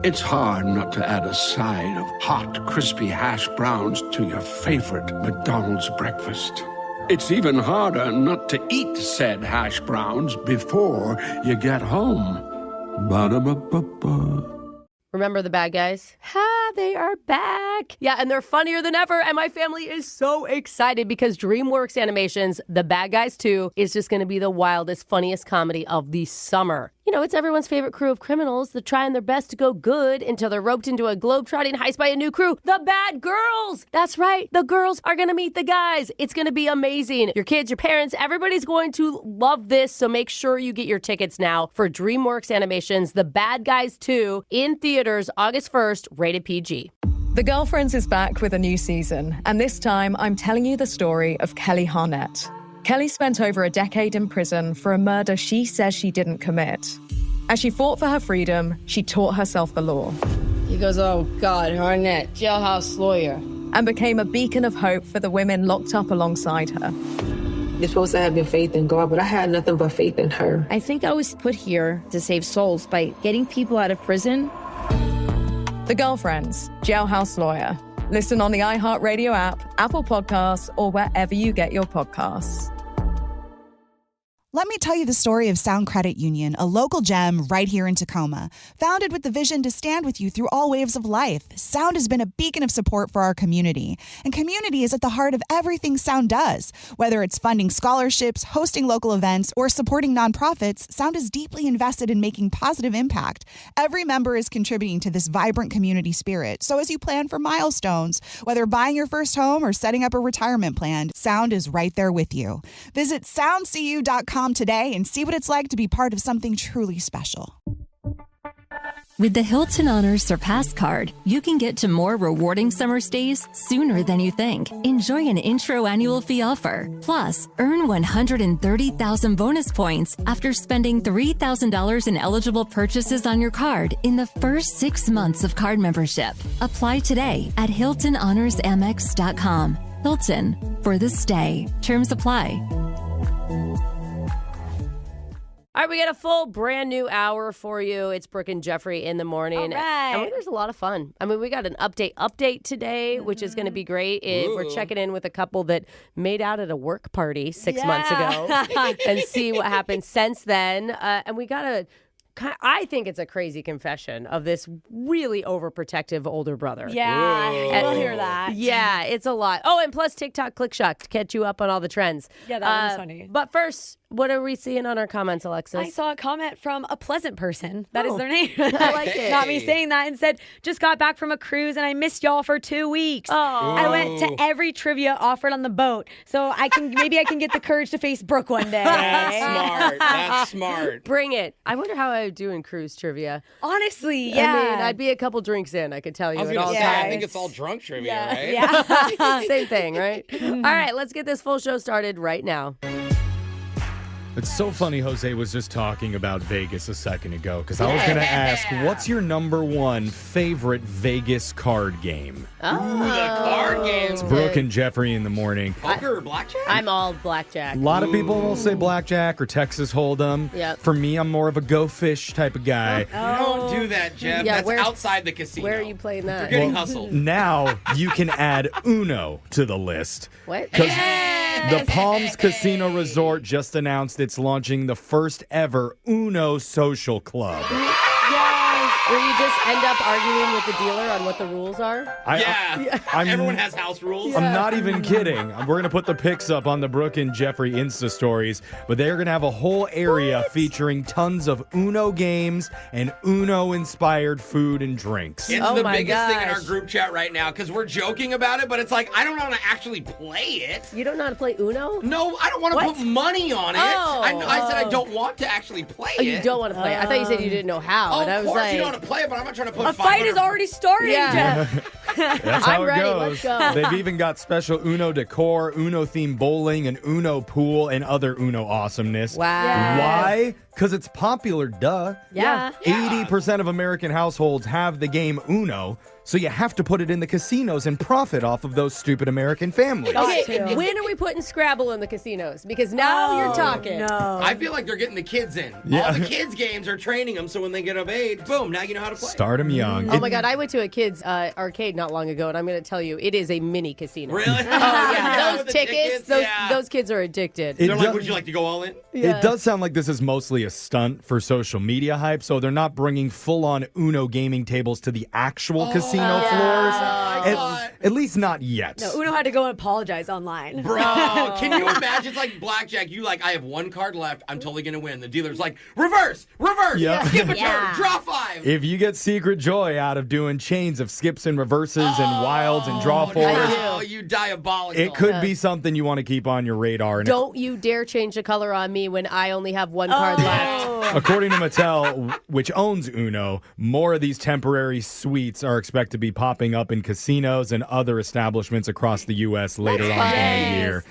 It's hard not to add a side of hot, crispy hash browns to your favorite McDonald's breakfast. It's even harder not to eat said hash browns before you get home. Ba-da-ba-ba-ba. Remember the bad guys? They are back. Yeah, and they're funnier than ever. And my family is so excited because DreamWorks Animation's The Bad Guys 2 is just going to be the wildest, funniest comedy of the summer. You know, it's everyone's favorite crew of criminals that trying their best to go good until they're roped into a globe-trotting heist by a new crew, the Bad Girls. That's right. The girls are going to meet the guys. It's going to be amazing. Your kids, your parents, everybody's going to love this. So make sure you get your tickets now for DreamWorks Animation's The Bad Guys 2 in theaters August 1st, rated PG. The Girlfriends is back with a new season. And this time, I'm telling you the story of Kelly Harnett. Kelly spent over a decade in prison for a murder she says she didn't commit. As she fought for her freedom, she taught herself the law. He goes, oh, God, Harnett, jailhouse lawyer. And became a beacon of hope for the women locked up alongside her. You're supposed to have your faith in God, but I had nothing but faith in her. I think I was put here to save souls by getting people out of prison. The Girlfriends, Jailhouse Lawyer. Listen on the iHeartRadio app, Apple Podcasts, or wherever you get your podcasts. Let me tell you the story of Sound Credit Union, a local gem right here in Tacoma. Founded with the vision to stand with you through all waves of life, Sound has been a beacon of support for our community. And community is at the heart of everything Sound does. Whether it's funding scholarships, hosting local events, or supporting nonprofits, Sound is deeply invested in making positive impact. Every member is contributing to this vibrant community spirit. So as you plan for milestones, whether buying your first home or setting up a retirement plan, Sound is right there with you. Visit soundcu.com today and see what it's like to be part of something truly special. With the Hilton Honors Surpass card, you can get to more rewarding summer stays sooner than you think. Enjoy an intro annual fee offer. Plus, earn 130,000 bonus points after spending $3,000 in eligible purchases on your card in the first 6 months of card membership. Apply today at HiltonHonorsAmex.com. Hilton, for the stay. Terms apply. All right, we got a full brand new hour for you. It's Brooke and Jeffrey in the morning. All right. And there's a lot of fun. I mean, we got an update today, which is going to be great. We're checking in with a couple that made out at a work party 6 months ago and see what happened since then. And we got I think it's a crazy confession of this really overprotective older brother. Yeah, we'll hear that. Yeah, it's a lot. Oh, and plus TikTok Click Shot to catch you up on all the trends. Yeah, that was funny. But first, what are we seeing on our comments, Alexis? I saw a comment from a pleasant person. That is their name. I like it. Not me saying that, and said, just got back from a cruise and I missed y'all for 2 weeks. Oh. I went to every trivia offered on the boat, so maybe I can get the courage to face Brooke one day. That's smart. That's smart. Bring it. I wonder how I would do in cruise trivia. Honestly, yeah. I mean, I'd be a couple drinks in, I could tell you. I was going to say, times. I think it's all drunk trivia, right? Yeah. Same thing, right? All right, let's get this full show started right now. It's so funny Jose was just talking about Vegas a second ago, because I was going to ask, what's your number one favorite Vegas card game? Oh. Ooh, the card games. It's Brooke and Jeffrey in the morning. Poker or blackjack? I'm all blackjack. A lot of people will say blackjack or Texas Hold'em. Yep. For me, I'm more of a go fish type of guy. Don't do that, Jeff. Yeah, That's outside the casino. Where are you playing that? You're getting hustled. Now you can add Uno to the list. What? Because the Palms Casino Resort just announced it's launching the first ever Uno Social Club. Where you just end up arguing with the dealer on what the rules are? Everyone has house rules. I'm not even kidding. We're going to put the pics up on the Brooke and Jeffrey Insta stories, but they're going to have a whole area featuring tons of Uno games and Uno-inspired food and drinks. It's the biggest thing in our group chat right now because we're joking about it, but it's like, I don't know how to actually play it. You don't know how to play Uno? No, I don't want to put money on it. I said I don't want to actually play it. Oh, you don't want to play it. I thought you said you didn't know how. And I was like, you know how to play it, but I'm not trying to put a fight is already starting, Jeff. That's how I'm it ready. goes. Let's go. They've even got special Uno decor, Uno-themed bowling, and Uno pool, and other Uno awesomeness. Wow. Why? Because it's popular, duh. Yeah. 80% of American households have the game Uno, so you have to put it in the casinos and profit off of those stupid American families. Okay, when are we putting Scrabble in the casinos? Because now you're talking. No. I feel like they're getting the kids in. Yeah. All the kids' games are training them, so when they get of age, boom, now you know how to play. Start them young. Oh my God, I went to a kids' arcade not long ago, and I'm going to tell you, it is a mini casino. Really? Oh yeah, The those tickets, those kids are addicted. They're like, would you like to go all in? It does sound like this is mostly a stunt for social media hype, so they're not bringing full-on Uno gaming tables to the actual casino floors. At least not yet. No, Uno had to go and apologize online. Bro, can you imagine? It's like blackjack. You I have one card left. I'm totally going to win. The dealer's like, reverse, Yeah. skip a turn, draw 5. If you get secret joy out of doing chains of skips and reverses and wilds and draw fours, Oh, you diabolical. it could be something you want to keep on your radar. And Don't you dare change the color on me when I only have one card left. according to Mattel, which owns Uno, more of these temporary suites are expected to be popping up in casinos and other establishments across the U.S. later on in the year.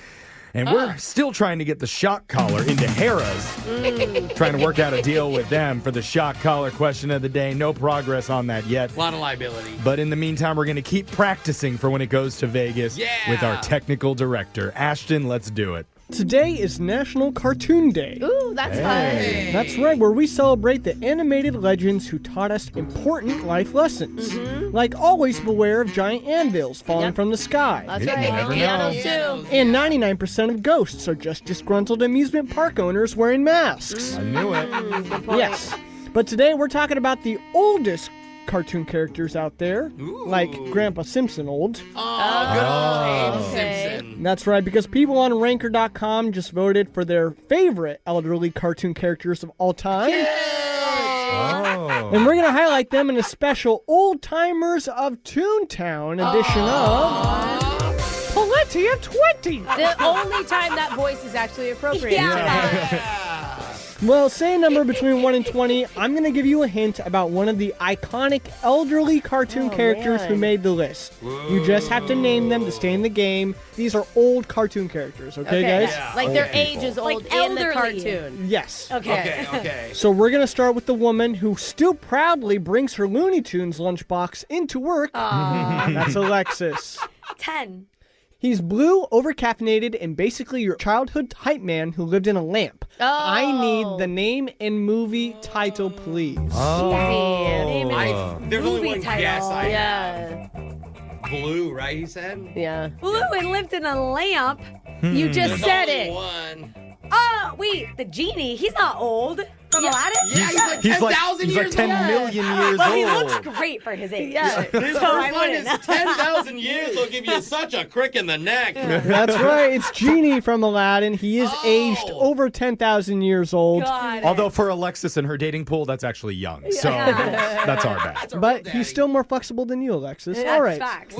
And we're still trying to get the shock collar into Harrah's. Trying to work out a deal with them for the shock collar question of the day. No progress on that yet. A lot of liability. But in the meantime, we're going to keep practicing for when it goes to Vegas with our technical director. Ashton, let's do it. Today is National Cartoon Day. Ooh, that's fun. That's right, where we celebrate the animated legends who taught us important life lessons. Like always beware of giant anvils falling from the sky. That's right. Pianos too. And 99% of ghosts are just disgruntled amusement park owners wearing masks. I knew it. Good point. Yes. But today we're talking about the oldest cartoon characters out there, like Grandpa Simpson old. Oh, good old Abe Simpson. That's right, because people on Ranker.com just voted for their favorite elderly cartoon characters of all time. And we're going to highlight them in a special Old Timers of Toontown edition of Plenty of 20. The only time that voice is actually appropriate. Well, say a number between 1 and 20. I'm going to give you a hint about one of the iconic elderly cartoon characters who made the list. You just have to name them to stay in the game. These are old cartoon characters, okay guys? Yeah. Like their age is old Like in the elderly. cartoon. Yes. Okay. So we're going to start with the woman who still proudly brings her Looney Tunes lunchbox into work. That's Alexis. 10. He's blue, overcaffeinated, and basically your childhood hype man who lived in a lamp. I need the name and movie title, please. There's only one guess. Yeah. Blue, right? He said. Yeah. Blue and lived in a lamp. You just There's said only it. one. Oh, wait, the genie, he's not old. From Aladdin? Yeah, he's like 10,000 He's years like 10 old. million years Well, old. he looks great for his age. Yeah. His So I first line is wouldn't. 10,000 years will give you such a crick in the neck. That's right. It's Genie from Aladdin. He is aged over 10,000 years old. God. Although for Alexis and her dating pool, that's actually young. So that's our bad. But he's still more flexible than you, Alexis. That's All right. facts.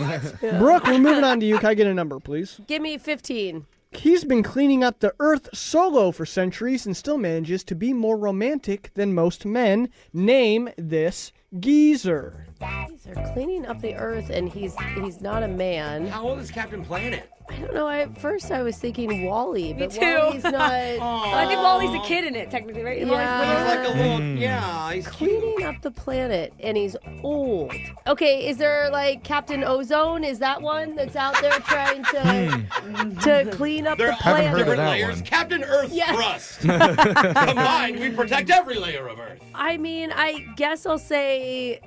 Brooke, we're moving on to you. Can I get a number, please? Give me 15. He's been cleaning up the earth solo for centuries and still manages to be more romantic than most men. Name this geezer. They're cleaning up the earth, and he's not a man. How old is Captain Planet? I don't know. At first, I was thinking Wally, but too. Wally's not. I think Wally's a kid in it, technically, right? Yeah. He's like a little, he's Cleaning up the planet, and he's old. Okay, is there like Captain Ozone? Is that one that's out there trying to clean up the all planet? heard of different that layers. one. Captain Earth Yeah. Thrust. Combined, we protect every layer of Earth. I mean, I guess I'll say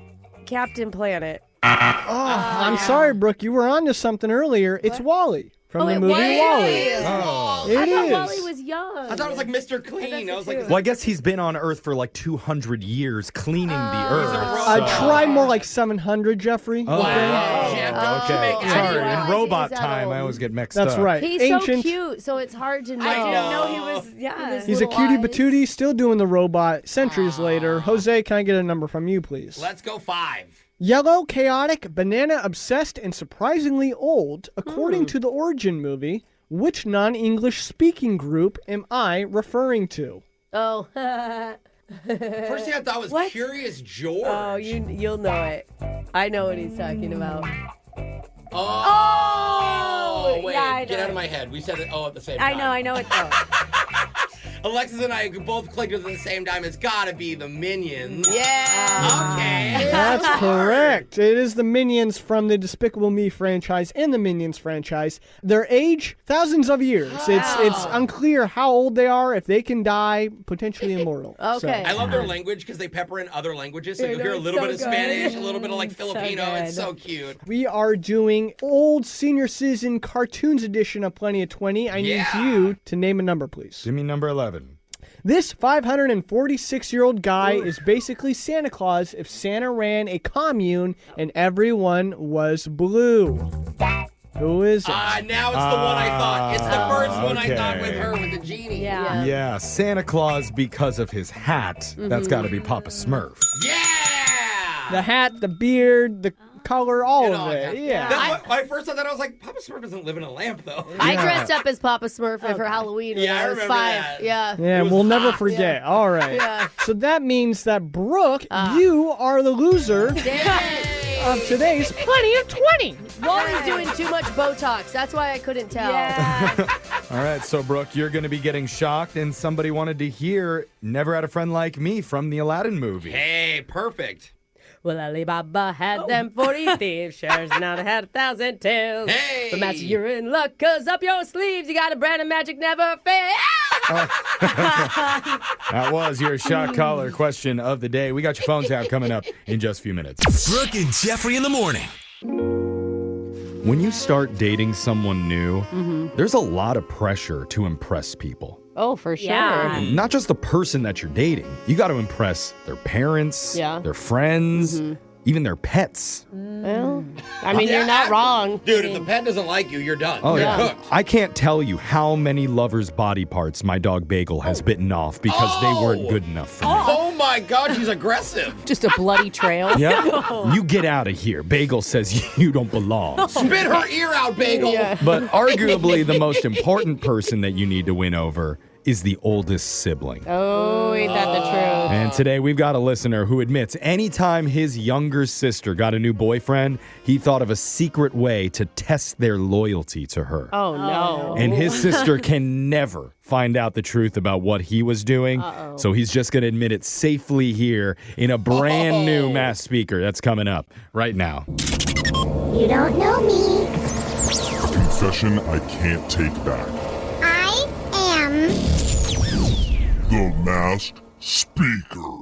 Captain Planet. I'm sorry, Brooke. You were on to something earlier. It's Wally from the it movie was? Wally. Oh. It I thought is. Wally was young. I thought it was like Mr. Clean. I was like, Well, I guess he's been on Earth for like 200 years cleaning the Earth. Try more like 700, Jeffrey. Oh, wow. Okay. Okay. Sorry, realize in robot he's that time, I old. always get mixed up. That's right. He's Ancient. so cute, so it's hard to know. I didn't know he was, He's a little cutie eyes. patootie, still doing the robot centuries later. Jose, can I get a number from you, please? let's go 5. Yellow, chaotic, banana obsessed, and surprisingly old, according to the Origin movie. Which non-English speaking group am I referring to? Oh. First thing I thought was Curious George. Oh, you'll know it. I know what he's talking about. Oh, wait. yeah, I Get know. out of my head. We said it all at the same time. I know it though. Alexis and I both clicked at the same time. It's got to be the Minions. Yeah. Okay. That's correct. It is the Minions from the Despicable Me franchise and the Minions franchise. Their age, thousands of years. It's unclear how old they are, if they can die, potentially immortal. Okay. I love their language because they pepper in other languages. So you'll hear a little bit of Spanish, a little bit of like Filipino. It's so cute. We are doing old senior citizen cartoons edition of Plenty of 20. I need you to name a number, please. Give me number 11. This 546-year-old guy is basically Santa Claus if Santa ran a commune and everyone was blue. Who is it? Now it's the one I thought. It's the first one I thought with her with the genie. Yeah, Santa Claus because of his hat. That's got to be Papa Smurf. Yeah! The hat, the beard, the color, all of it. Yeah. When I first saw that, I was like, Papa Smurf doesn't live in a lamp, though. I dressed up as Papa Smurf for Halloween when I was 5. that. Yeah. Yeah, we'll never forget. Yeah. All right. Yeah. So that means that, Brooke, you are the loser of today's Plenty of 20. Wally's doing too much Botox. That's why I couldn't tell. All right, so Brooke, you're going to be getting shocked, and somebody wanted to hear Never Had a Friend Like Me from the Aladdin movie. Hey, perfect. Well, Alibaba had them 40 thieves, shares now had 1,000 tails. Hey! But Master, you're in luck, cause up your sleeves, you got a brand of magic never fails. That was your shock collar question of the day. We got your phone tap coming up in just a few minutes. Brooke and Jeffrey in the morning. When you start dating someone new, there's a lot of pressure to impress people. Oh, for sure. Not just the person that you're dating. You got to impress their parents, their friends, even their pets. Well, I mean, you're not wrong. Dude, if the pet doesn't like you, you're done. Oh, You're yeah. cooked. I can't tell you how many lovers' body parts my dog Bagel has bitten off because they weren't good enough for me. Oh my God, she's aggressive. Just a bloody trail. Yep. You get out of here. Bagel says you don't belong. Spit her ear out, Bagel. But arguably the most important person that you need to win over is the oldest sibling. Oh, ain't that the truth? And today we've got a listener who admits anytime his younger sister got a new boyfriend, he thought of a secret way to test their loyalty to her. Oh, no. And his sister can never find out the truth about what he was doing. So he's just going to admit it safely here in a brand new Mass Speaker that's coming up right now. You don't know me. Confession I can't take back. I am The Masked Speaker.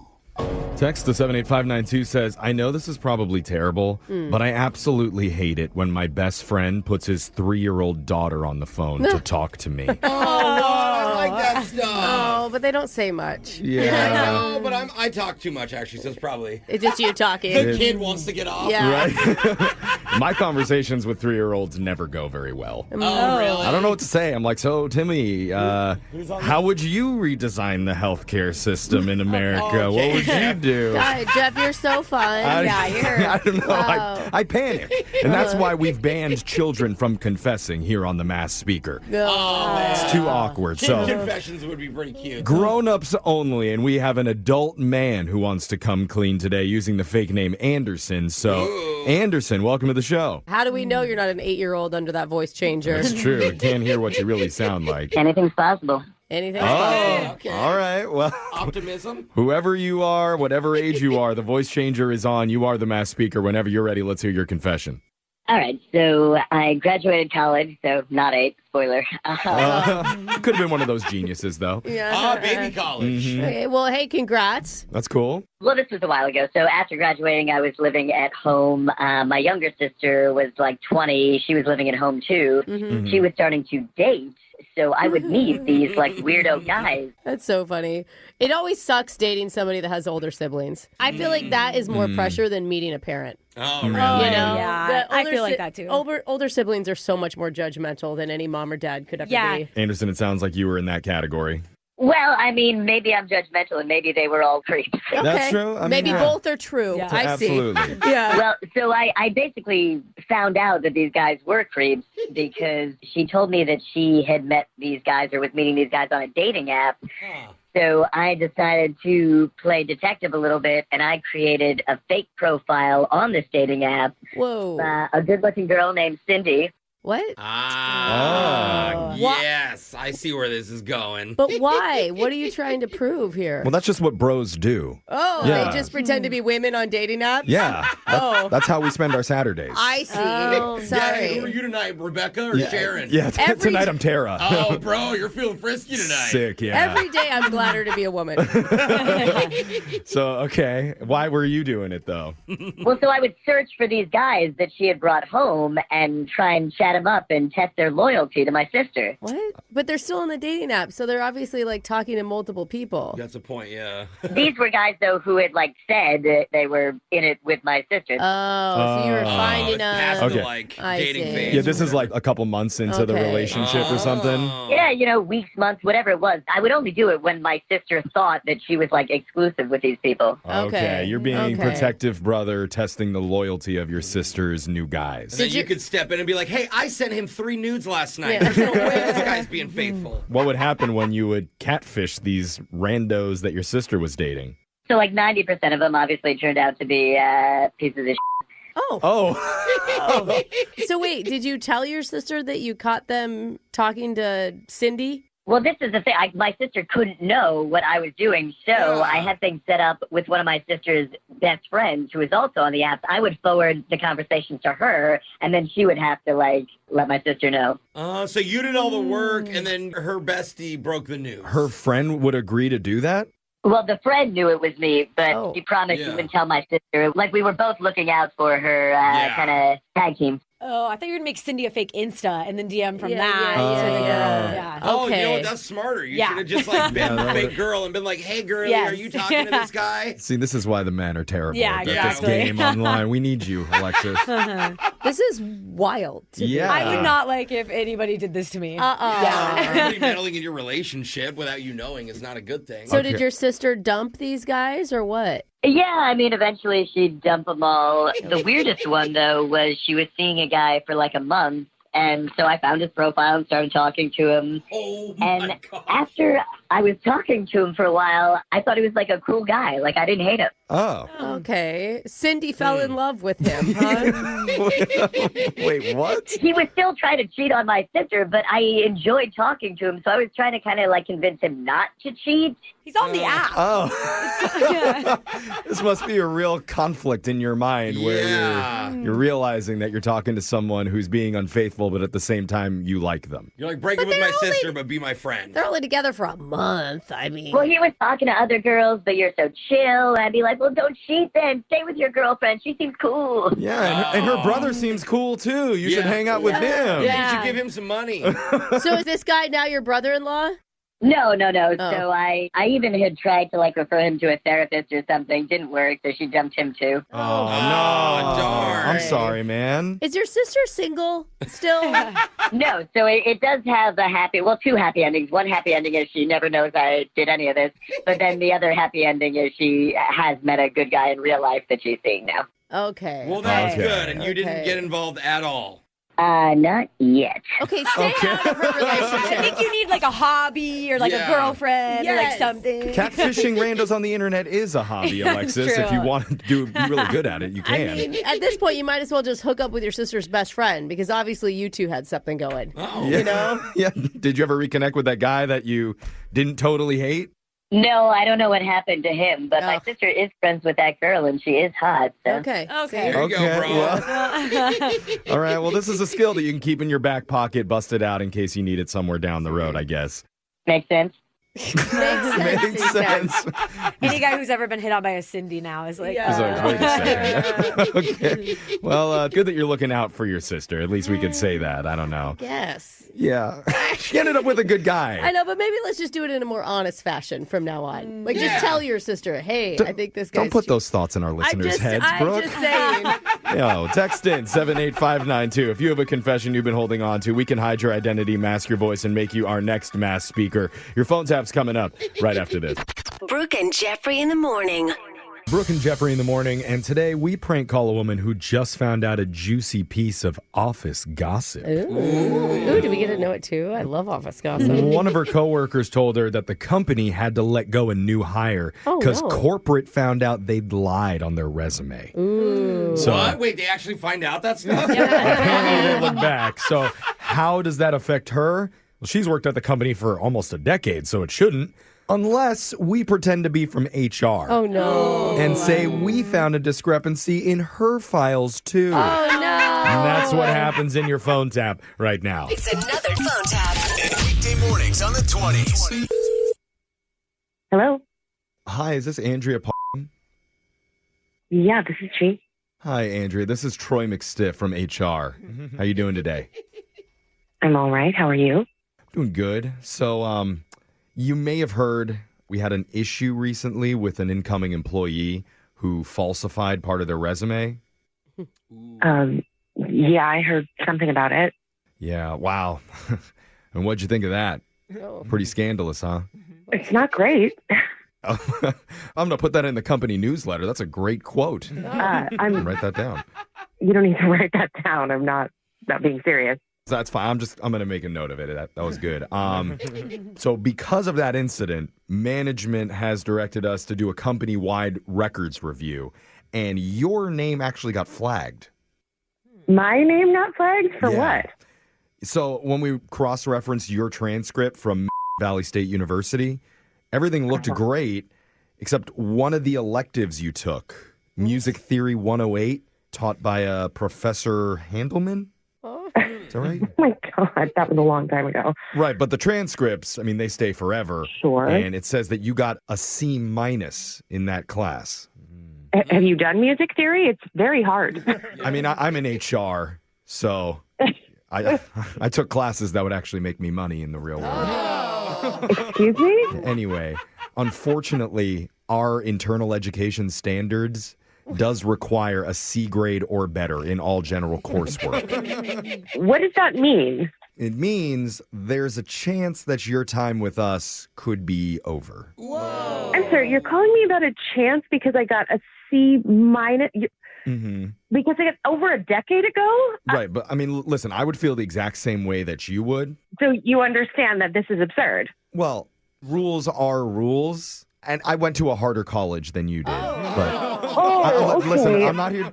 Text to 78592 says, I know this is probably terrible, but I absolutely hate it when my best friend puts his 3-year-old daughter on the phone to talk to me. I like that stuff. Oh, but they don't say much. Yeah. I know, but I talk too much, actually, so it's probably... It's just you talking. The kid wants to get off. Yeah. Right? My conversations with 3-year-olds never go very well. Oh, really? I don't know what to say. I'm like, so, Timmy, how would you redesign the healthcare system in America? What would you do? God, Jeff, you're so fun. I don't know. Wow. I panic. And that's why we've banned children from confessing here on the Mass Speaker. Oh, man. It's too awkward. Kid So confessions would be pretty cute. grown-ups only, and we have an adult man who wants to come clean today using the fake name Anderson. So, Anderson, welcome to the show. How do we know you're not an 8-year-old under that voice changer? That's true. I can't hear what you really sound like. Anything's possible. Anything's possible. Okay. All right. Well, Optimism. whoever you are, whatever age you are, the voice changer is on. You are the Mass Speaker. Whenever you're ready, let's hear your confession. All right, so I graduated college, so not 8, spoiler. Could have been one of those geniuses, though. Yeah. Baby college. Okay, well, hey, congrats. That's cool. Well, this was a while ago. So after graduating, I was living at home. My younger sister was like 20. She was living at home, too. She was starting to date. So I would meet these like weirdo guys. That's so funny. It always sucks dating somebody that has older siblings. I feel like that is more pressure than meeting a parent. Oh, really? You know? Yeah, I feel like that too. Older siblings are so much more judgmental than any mom or dad could ever be. Anderson, it sounds like you were in that category. Well, I mean, maybe I'm judgmental and maybe they were all creeps. Okay. That's true. I mean, Maybe yeah. both are true. Yeah. I Absolutely. see. Yeah. Well, so I basically found out that these guys were creeps because she told me that she had met these guys or was meeting these guys on a dating app. So I decided to play detective a little bit, and I created a fake profile on this dating app. Whoa. A good-looking girl named Cindy. What? Yes. I see where this is going. But why? What are you trying to prove here? Well, that's just what bros do. Oh, Yeah. they just pretend to be women on dating apps? Yeah. That's how we spend our Saturdays. I see. Yeah, Sorry. hey, who are you tonight, Rebecca or Sharon? Yeah, tonight I'm Tara. Oh, bro, you're feeling frisky tonight. Sick, yeah. Every day I'm gladder to be a woman. So, okay. Why were you doing it, though? Well, so I would search for these guys that she had brought home and try and chat them up and test their loyalty to my sister. What? But they're still on the dating app, so they're obviously like talking to multiple people. That's a point, yeah. These were guys, though, who had like said that they were in it with my sister. Oh, so you were finding past a... the, like, dating phase. Yeah, this is like a couple months into the relationship or something. Yeah, you know, weeks, months, whatever it was. I would only do it when my sister thought that she was like exclusive with these people. Okay, you're being protective brother, testing the loyalty of your sister's new guys. And then you could step in and be like, hey, I sent him 3 nudes last night. There's no way this guy's being faithful. What would happen when you would catfish these randos that your sister was dating? So like 90% of them obviously turned out to be pieces of shit. Oh. So wait, did you tell your sister that you caught them talking to Cindy? Well, this is the thing. My sister couldn't know what I was doing, so I had things set up with one of my sister's best friends who is also on the apps. I would forward the conversation to her, and then she would have to, like, let my sister know. So you did all the work, and then her bestie broke the news. Her friend would agree to do that? Well, the friend knew it was me, but she promised she wouldn't tell my sister. Like, we were both looking out for her kind of tag team. Oh, I thought you were going to make Cindy a fake Insta and then DM from that yeah, to the girl. Yeah. Oh, you know what? That's smarter. You should have just like been the fake girl and been like, hey, girlie, are you talking to this guy? See, this is why the men are terrible Yeah, at this game online. We need you, Alexis. This is wild. I would not like if anybody did this to me. Really meddling in your relationship without you knowing is not a good thing. So did your sister dump these guys or what? Yeah, I mean, eventually she'd dump them all. The weirdest one, though, was she was seeing a guy for like a month. And so I found his profile and started talking to him. Oh, my God. After I was talking to him for a while, I thought he was like a cool guy. Like, I didn't hate him. Oh. Okay. Cindy fell in love with him, huh? Wait, what? He was still trying to cheat on my sister, but I enjoyed talking to him. So I was trying to kind of like convince him not to cheat. He's on the app. Oh. This must be a real conflict in your mind where you're realizing that you're talking to someone who's being unfaithful, but at the same time, you like them. You're like, break up with my sister, but be my friend. They're only together for a month. I mean. Well, he was talking to other girls, but you're so chill. I'd be like, well, don't cheat then. Stay with your girlfriend. She seems cool. Yeah, and her brother seems cool, too. You should hang out with him. Yeah, you should give him some money. So is this guy now your brother-in-law? No. Oh. So I even had tried to like refer him to a therapist or something. Didn't work, so she dumped him too. Oh, no. Darn. I'm sorry, man. Is your sister single still? No, so it does have two happy endings. One happy ending is she never knows I did any of this. But then the other happy ending is she has met a good guy in real life that she's seeing now. Okay. Well, that's good. And you didn't get involved at all. Not yet. Okay, stay out of her relationship. I think you need like a hobby or like a girlfriend or like something. Catfishing randos on the internet is a hobby, Alexis. If you want to be really good at it, you can. I mean, at this point, you might as well just hook up with your sister's best friend because obviously you two had something going. Oh. You know? Yeah. Did you ever reconnect with that guy that you didn't totally hate? No, I don't know what happened to him, but my sister is friends with that girl, and she is hot. So. Okay. There you go, bro. Well, all right. Well, this is a skill that you can keep in your back pocket, bust it out in case you need it somewhere down the road, I guess. Makes sense. Makes sense. Any guy who's ever been hit on by a Cindy now is like, Wait a second. Okay. Well, good that you're looking out for your sister. At least we could say that. I don't know. Yes. Yeah. She ended up with a good guy. I know, but maybe let's just do it in a more honest fashion from now on. Like, just tell your sister, hey, I think this guy's... Don't put those thoughts in our listeners' heads, Brooke. I'm just saying. Yo, text in 78592. If you have a confession you've been holding on to, we can hide your identity, mask your voice, and make you our next mass speaker. Your phone tap's coming up right after this. Brooke and Jeffrey in the morning. Brooke and Jeffrey in the morning, and today we prank call a woman who just found out a juicy piece of office gossip. Ooh, do we get to know it too? I love office gossip. One of her coworkers told her that the company had to let go a new hire because corporate found out they'd lied on their resume. Ooh. So, what? Wait, they actually find out that stuff? Apparently they look back. So how does that affect her? Well, she's worked at the company for almost a decade, so it shouldn't. Unless we pretend to be from HR. Oh, no. And say we found a discrepancy in her files, too. Oh, no. And that's what happens in your phone tap right now. It's another phone tap. Weekday mornings on the 20s. Hello? Hi, is this Andrea Palm? Yeah, this is she. Hi, Andrea. This is Troy McStiff from HR. How you doing today? I'm all right. How are you? Doing good. So, you may have heard we had an issue recently with an incoming employee who falsified part of their resume. Yeah, I heard something about it. Yeah, wow. And what'd you think of that? Pretty scandalous, huh? It's not great. I'm going to put that in the company newsletter. That's a great quote. Write that down. You don't need to write that down. I'm not being serious. That's fine. I'm going to make a note of it. That was good. So because of that incident, management has directed us to do a company-wide records review, and your name actually got flagged. My name got flagged? For what? So when we cross-referenced your transcript from Valley State University, everything looked great, except one of the electives you took, Music Theory 108, taught by Professor Handelman. Is that right? Oh, my God. That was a long time ago. Right, but the transcripts, I mean, they stay forever. Sure. And it says that you got a C- in that class. Have you done music theory? It's very hard. I mean, I'm in HR, so I took classes that would actually make me money in the real world. Excuse me? Anyway, unfortunately, our internal education standards does require a C grade or better in all general coursework. What does that mean? It means there's a chance that your time with us could be over. Whoa. I'm sorry, you're calling me about a chance because I got a C-? Because I got over a decade ago? Right, but I mean, listen, I would feel the exact same way that you would. So you understand that this is absurd? Well, rules are rules. And I went to a harder college than you did. But listen, I'm not here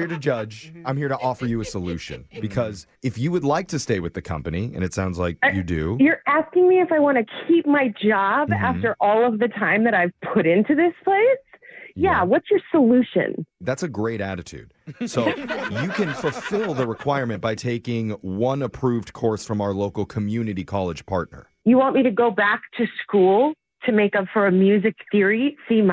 to judge. I'm here to offer you a solution. Because if you would like to stay with the company, and it sounds like you do. You're asking me if I want to keep my job after all of the time that I've put into this place? Yeah, what's your solution? That's a great attitude. So you can fulfill the requirement by taking one approved course from our local community college partner. You want me to go back to school to make up for a music theory C-?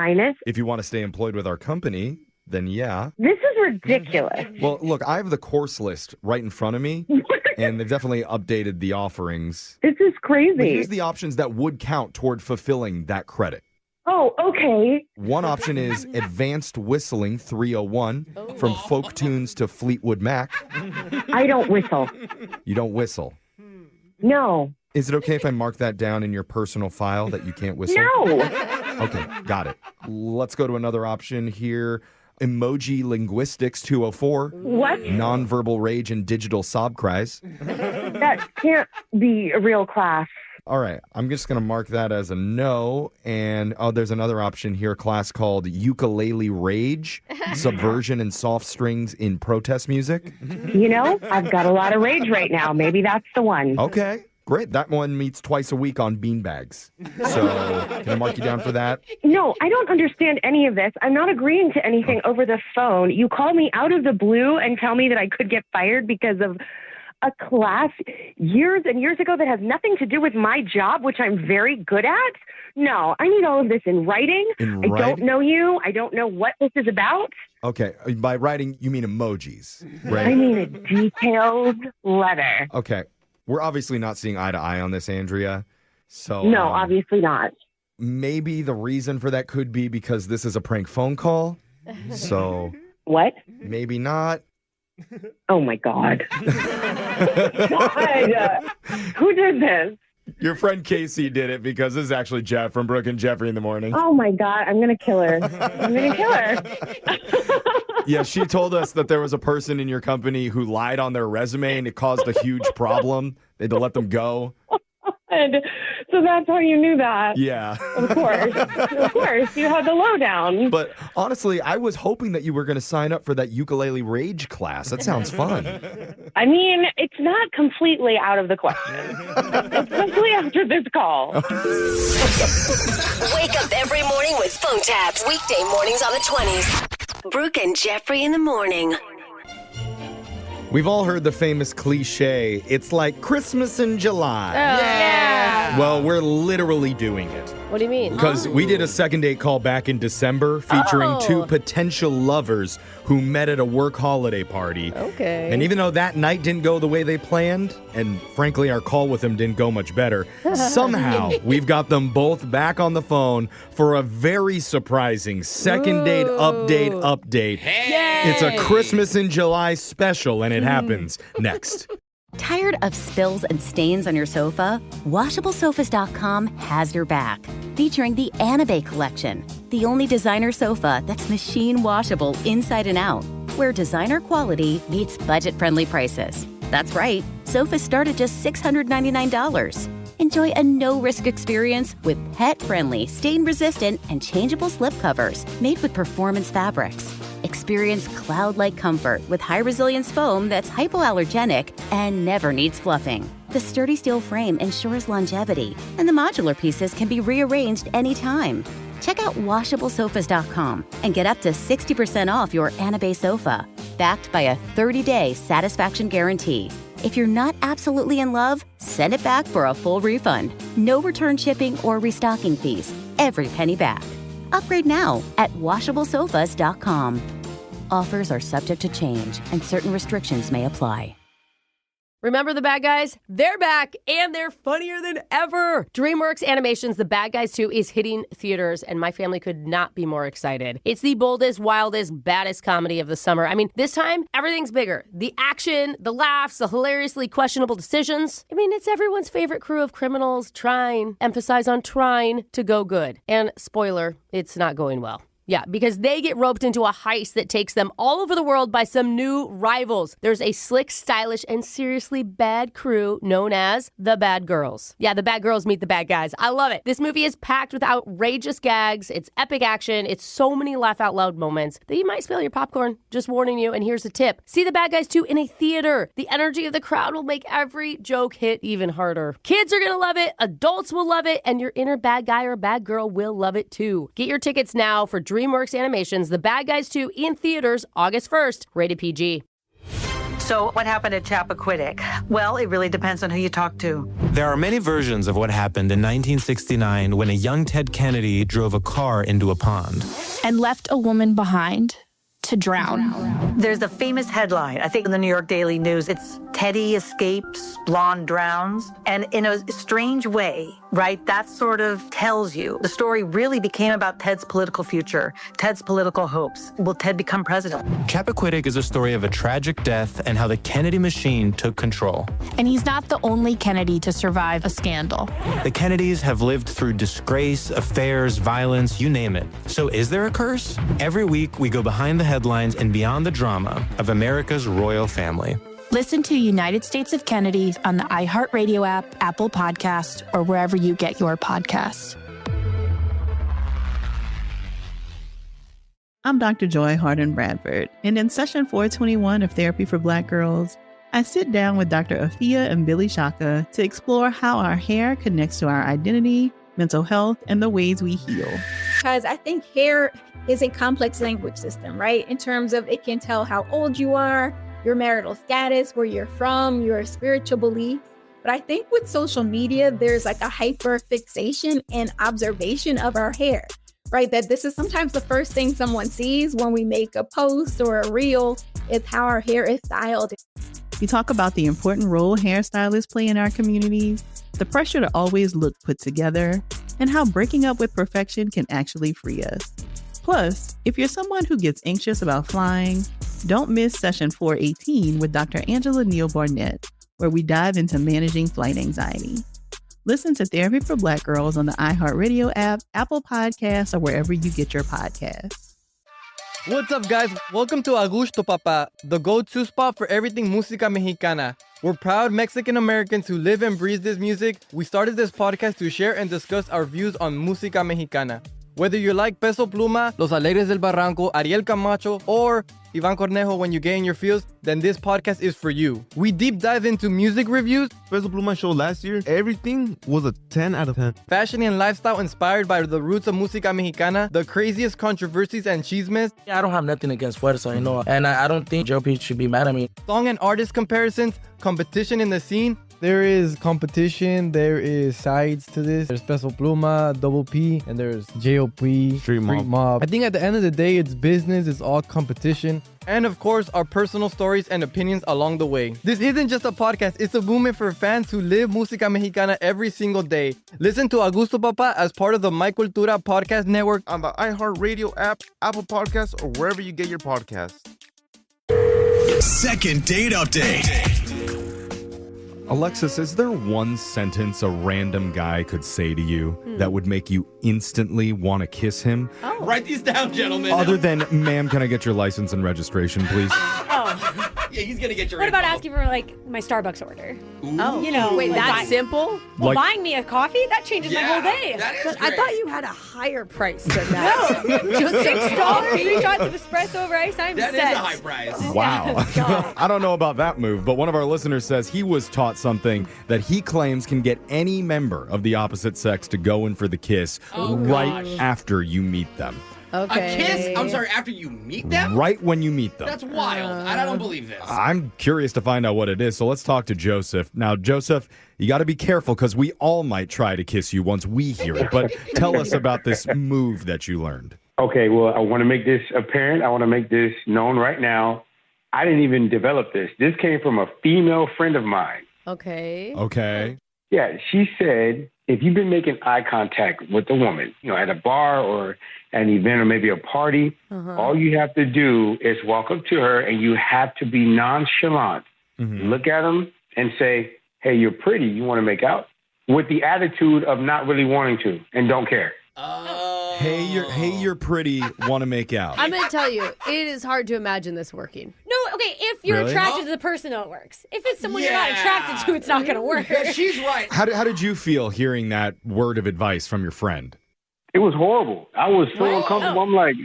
If you want to stay employed with our company, then yeah. This is ridiculous. Well, look, I have the course list right in front of me, and they've definitely updated the offerings. This is crazy. But here's the options that would count toward fulfilling that credit. Oh, okay. One option is Advanced Whistling 301, from folk tunes to Fleetwood Mac. I don't whistle. You don't whistle? No. Is it okay if I mark that down in your personal file that you can't whistle? No. Okay, got it. Let's go to another option here. Emoji Linguistics 204. What? Nonverbal Rage and Digital Sob Cries. That can't be a real class. All right, I'm just going to mark that as a no. And there's another option here, a class called Ukulele Rage, Subversion and Soft Strings in Protest Music. You know, I've got a lot of rage right now. Maybe that's the one. Okay. Great. That one meets twice a week on beanbags. So can I mark you down for that? No, I don't understand any of this. I'm not agreeing to anything over the phone. You call me out of the blue and tell me that I could get fired because of a class years and years ago that has nothing to do with my job, which I'm very good at. No, I need all of this in writing. I don't know you. I don't know what this is about. Okay. By writing, you mean emojis, right? I mean a detailed letter. Okay. We're obviously not seeing eye to eye on this, Andrea. So no, obviously not. Maybe the reason for that could be because this is a prank phone call. So what? Maybe not. Oh my God. God. Who did this? Your friend Casey did it because this is actually Jeff from Brooke and Jeffrey in the morning. Oh my God, I'm going to kill her. I'm going to kill her. Yeah, she told us that there was a person in your company who lied on their resume and it caused a huge problem. They had to let them go. And so that's how you knew that. Yeah. Of course. Of course. You had the lowdown. But honestly, I was hoping that you were going to sign up for that ukulele rage class. That sounds fun. I mean, it's not completely out of the question, especially after this call. Wake up every morning with phone taps. Weekday mornings on the 20s. Brooke and Jeffrey in the morning. We've all heard the famous cliche, it's like Christmas in July. Yeah. Well, we're literally doing it. What do you mean? Because we did a second date call back in December featuring two potential lovers who met at a work holiday party. Okay. And even though that night didn't go the way they planned, and frankly, our call with them didn't go much better, somehow we've got them both back on the phone for a very surprising second date update. Hey. It's a Christmas in July special, and it happens next. Tired of spills and stains on your sofa? WashableSofas.com has your back. Featuring the Anabe Collection, the only designer sofa that's machine washable inside and out, where designer quality meets budget-friendly prices. That's right, sofas start at just $699. Enjoy a no-risk experience with pet-friendly, stain-resistant, and changeable slipcovers made with performance fabrics. Experience cloud-like comfort with high-resilience foam that's hypoallergenic and never needs fluffing. The sturdy steel frame ensures longevity, and the modular pieces can be rearranged anytime. Check out WashableSofas.com and get up to 60% off your Anabe sofa, backed by a 30-day satisfaction guarantee. If you're not absolutely in love, send it back for a full refund. No return shipping or restocking fees. Every penny back. Upgrade now at WashableSofas.com. Offers are subject to change, and certain restrictions may apply. Remember the bad guys? They're back, and they're funnier than ever. DreamWorks Animation's The Bad Guys 2 is hitting theaters, and my family could not be more excited. It's the boldest, wildest, baddest comedy of the summer. I mean, this time, everything's bigger. The action, the laughs, the hilariously questionable decisions. I mean, it's everyone's favorite crew of criminals trying, emphasize on trying, to go good. And spoiler, it's not going well. Yeah, because they get roped into a heist that takes them all over the world by some new rivals. There's a slick, stylish, and seriously bad crew known as the Bad Girls. Yeah, the Bad Girls meet the bad guys. I love it. This movie is packed with outrageous gags. It's epic action. It's so many laugh-out-loud moments that you might spill your popcorn. Just warning you, and here's a tip. See The Bad Guys 2 in a theater. The energy of the crowd will make every joke hit even harder. Kids are gonna love it, adults will love it, and your inner bad guy or bad girl will love it too. Get your tickets now for DreamWorks Animation's The Bad Guys 2 in theaters August 1st, rated PG. So what happened at Chappaquiddick? Well, it really depends on who you talk to. There are many versions of what happened in 1969 when a young Ted Kennedy drove a car into a pond. And left a woman behind to drown. There's a famous headline, I think in the New York Daily News. It's Teddy escapes, blonde drowns. And in a strange way, right, that sort of tells you the story really became about Ted's political future, Ted's political hopes. Will Ted become president? Chappaquiddick is a story of a tragic death and how the Kennedy machine took control. And he's not the only Kennedy to survive a scandal. The Kennedys have lived through disgrace, affairs, violence, you name it. So is there a curse? Every week, we go behind the headlines and beyond the drama of America's royal family. Listen to United States of Kennedy on the iHeartRadio app, Apple Podcasts, or wherever you get your podcasts. I'm Dr. Joy Harden Bradford, and in session 421 of Therapy for Black Girls, I sit down with Dr. Afia and Billy Shaka to explore how our hair connects to our identity, mental health, and the ways we heal. Because I think hair is a complex language system, right? In terms of it can tell how old you are, your marital status, where you're from, your spiritual beliefs. But I think with social media, there's like a hyper fixation and observation of our hair, right? That this is sometimes the first thing someone sees when we make a post or a reel is how our hair is styled. We talk about the important role hairstylists play in our communities, the pressure to always look put together, and how breaking up with perfection can actually free us. Plus, if you're someone who gets anxious about flying, don't miss session 418 with Dr. Angela Neal Barnett, where we dive into managing flight anxiety. Listen to Therapy for Black Girls on the iHeartRadio app, Apple Podcasts, or wherever you get your podcasts. What's up, guys? Welcome to A Gusto Papa, the go-to spot for everything música mexicana. We're proud Mexican Americans who live and breathe this music. We started this podcast to share and discuss our views on música mexicana. Whether you like Peso Pluma, Los Alegres del Barranco, Ariel Camacho, or Ivan Cornejo when you get in your feels, then this podcast is for you. We deep dive into music reviews. Peso Pluma show last year, everything was a 10 out of 10. Fashion and lifestyle inspired by the roots of música mexicana, the craziest controversies and chismes. I don't have nothing against Fuerza, and I don't think Joe P should be mad at me. Song and artist comparisons, competition in the scene. There is competition, there is sides to this. There's Peso Pluma, Double P, and there's J.O.P., Street Mob. I think at the end of the day, it's business, it's all competition. And of course, our personal stories and opinions along the way. This isn't just a podcast, it's a movement for fans who live música mexicana every single day. Listen to A Gusto Papa as part of the My Cultura podcast network on the iHeartRadio app, Apple Podcasts, or wherever you get your podcasts. Second date update. Alexis, is there one sentence a random guy could say to you that would make you instantly want to kiss him? Oh. Write these down, gentlemen. Other than, ma'am, can I get your license and registration, please? Oh. Yeah, he's going to get your What info. about asking for, my Starbucks order? Oh. You know. Wait, that simple? Well, buying me a coffee? That changes my whole day. That is But great. I thought you had a higher price than that. No. Just $6, 3 shots of espresso over ice. I'm That set. is a high price. Wow. I don't know about that move, but one of our listeners says he was taught something that he claims can get any member of the opposite sex to go in for the kiss right after you meet them. Okay. A kiss? I'm sorry, after you meet them? Right when you meet them. That's wild. I don't believe this. I'm curious to find out what it is, so let's talk to Joseph. Now, Joseph, you got to be careful because we all might try to kiss you once we hear it, but tell us about this move that you learned. Okay, well, I want to make this apparent. I want to make this known right now. I didn't even develop this. This came from a female friend of mine. Okay. Okay. Yeah, she said, if you've been making eye contact with a woman, at a bar or an event or maybe a party, all you have to do is walk up to her and you have to be nonchalant. Look at them and say, hey, you're pretty. You want to make out? With the attitude of not really wanting to and don't care. Hey, you're pretty. Want to make out? I'm going to tell you, it is hard to imagine this working. No, okay, if you're Really? attracted to the person, it works. If it's someone you're not attracted to, it's not going to work. Yeah, she's right. How did you feel hearing that word of advice from your friend? It was horrible. I was so uncomfortable. I'm like,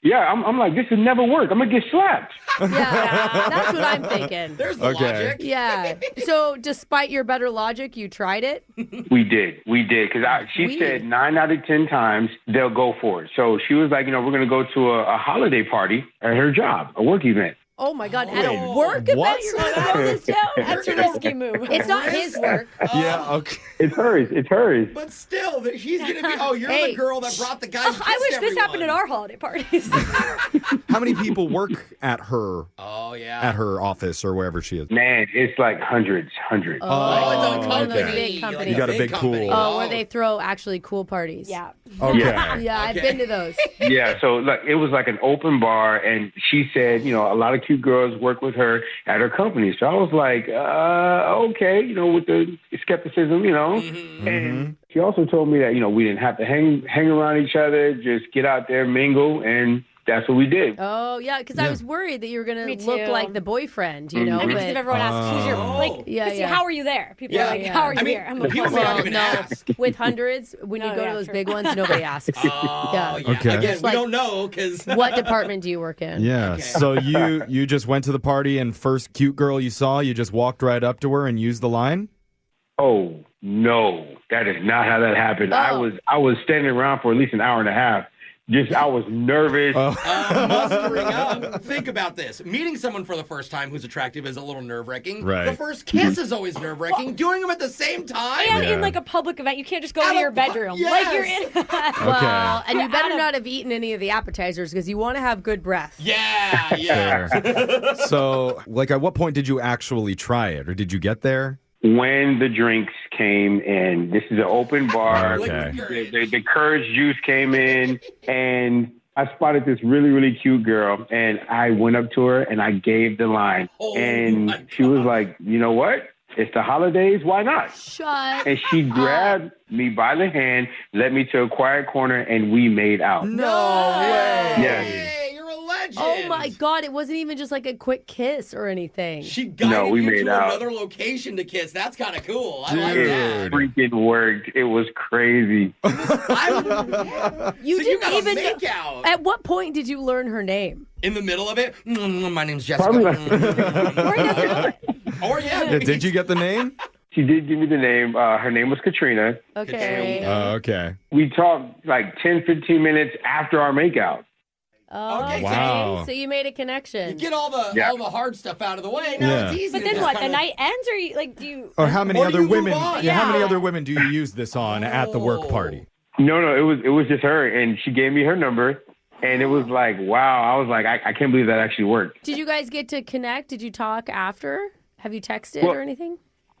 I'm like, this would never work. I'm going to get slapped. Yeah, that's what I'm thinking. There's the logic. Yeah. So despite your better logic, you tried it? We did. Because she said 9 out of 10 times they'll go for it. So she was like, we're going to go to a holiday party at her job, a work event. Oh my God, at a work event you're going to throw this down? That's a risky move. It's not his work. Yeah, okay. It's hers. But still, he's going to be, you're the girl that brought the guy who I wish kissed this happened at everyone. our holiday parties. How many people work at her? Oh, yeah. At her office or wherever she is. Man, it's like hundreds. Oh, it's a okay. those big companies. You got a big pool. Oh, where they throw actually cool parties. Yeah. Okay. Yeah, I've been to those. Yeah, so it was like an open bar, and she said, a lot of cute girls work with her at her company. So I was like, okay, with the skepticism, And she also told me that, we didn't have to hang around each other, just get out there, mingle, and that's what we did. Oh, yeah, because I was worried that you were going Me to look too. like the boyfriend, And but if everyone asks, who's your, how are you there? People are like, how are you here? I'm like, people may not even no. ask. With hundreds, when you go to those big ones, nobody asks. Yeah. Okay. Again, Just we like, don't know because... What department do you work in? Yeah. Okay. So you just went to the party and first cute girl you saw, you just walked right up to her and used the line? Oh, no, that is not how that happened. I was standing around for at least an hour and a half. I was nervous. Mustering up. Think about this. Meeting someone for the first time who's attractive is a little nerve-wracking. Right. The first kiss is always nerve-wracking. Doing them at the same time. And in like a public event, you can't just go to your bedroom. Yes. Like you're in. Well, and you better not have eaten any of the appetizers because you want to have good breath. Yeah. Fair. So, at what point did you actually try it, or did you get there? When the drinks came in, this is an open bar. Okay. The Courage juice came in, and I spotted this really, really cute girl, and I went up to her and I gave the line. And she was like, you know what? It's the holidays. Why not? Shut And she grabbed me by the hand, led me to a quiet corner, and we made out. No way. Yes. Hey, you're a legend. Oh my God! It wasn't even just like a quick kiss or anything. She guided we you made to out. another location to kiss. That's kind of cool. I like It that. freaking worked. It was crazy. You So didn't gotta even make out. At what point did you learn her name? In the middle of it, my name's Jessica. Probably Or yeah. Yeah, did you get the name? She did give me the name. Her name was Katrina. Okay. Okay. We talked like 10, 15 minutes after our makeout. Oh, okay. Wow. So you made a connection. You get all the hard stuff out of the way. Now Yeah. it's easy. But to then just what? The kinda- night ends, or you, like, do you? Or how many Or do other you move women? on? Yeah, how many Yeah. other women do you use this on at the work party? No, it was just her, and she gave me her number, and it was like, wow. I was like, I can't believe that actually worked. Did you guys get to connect? Did you talk after? Have you texted Well- or anything?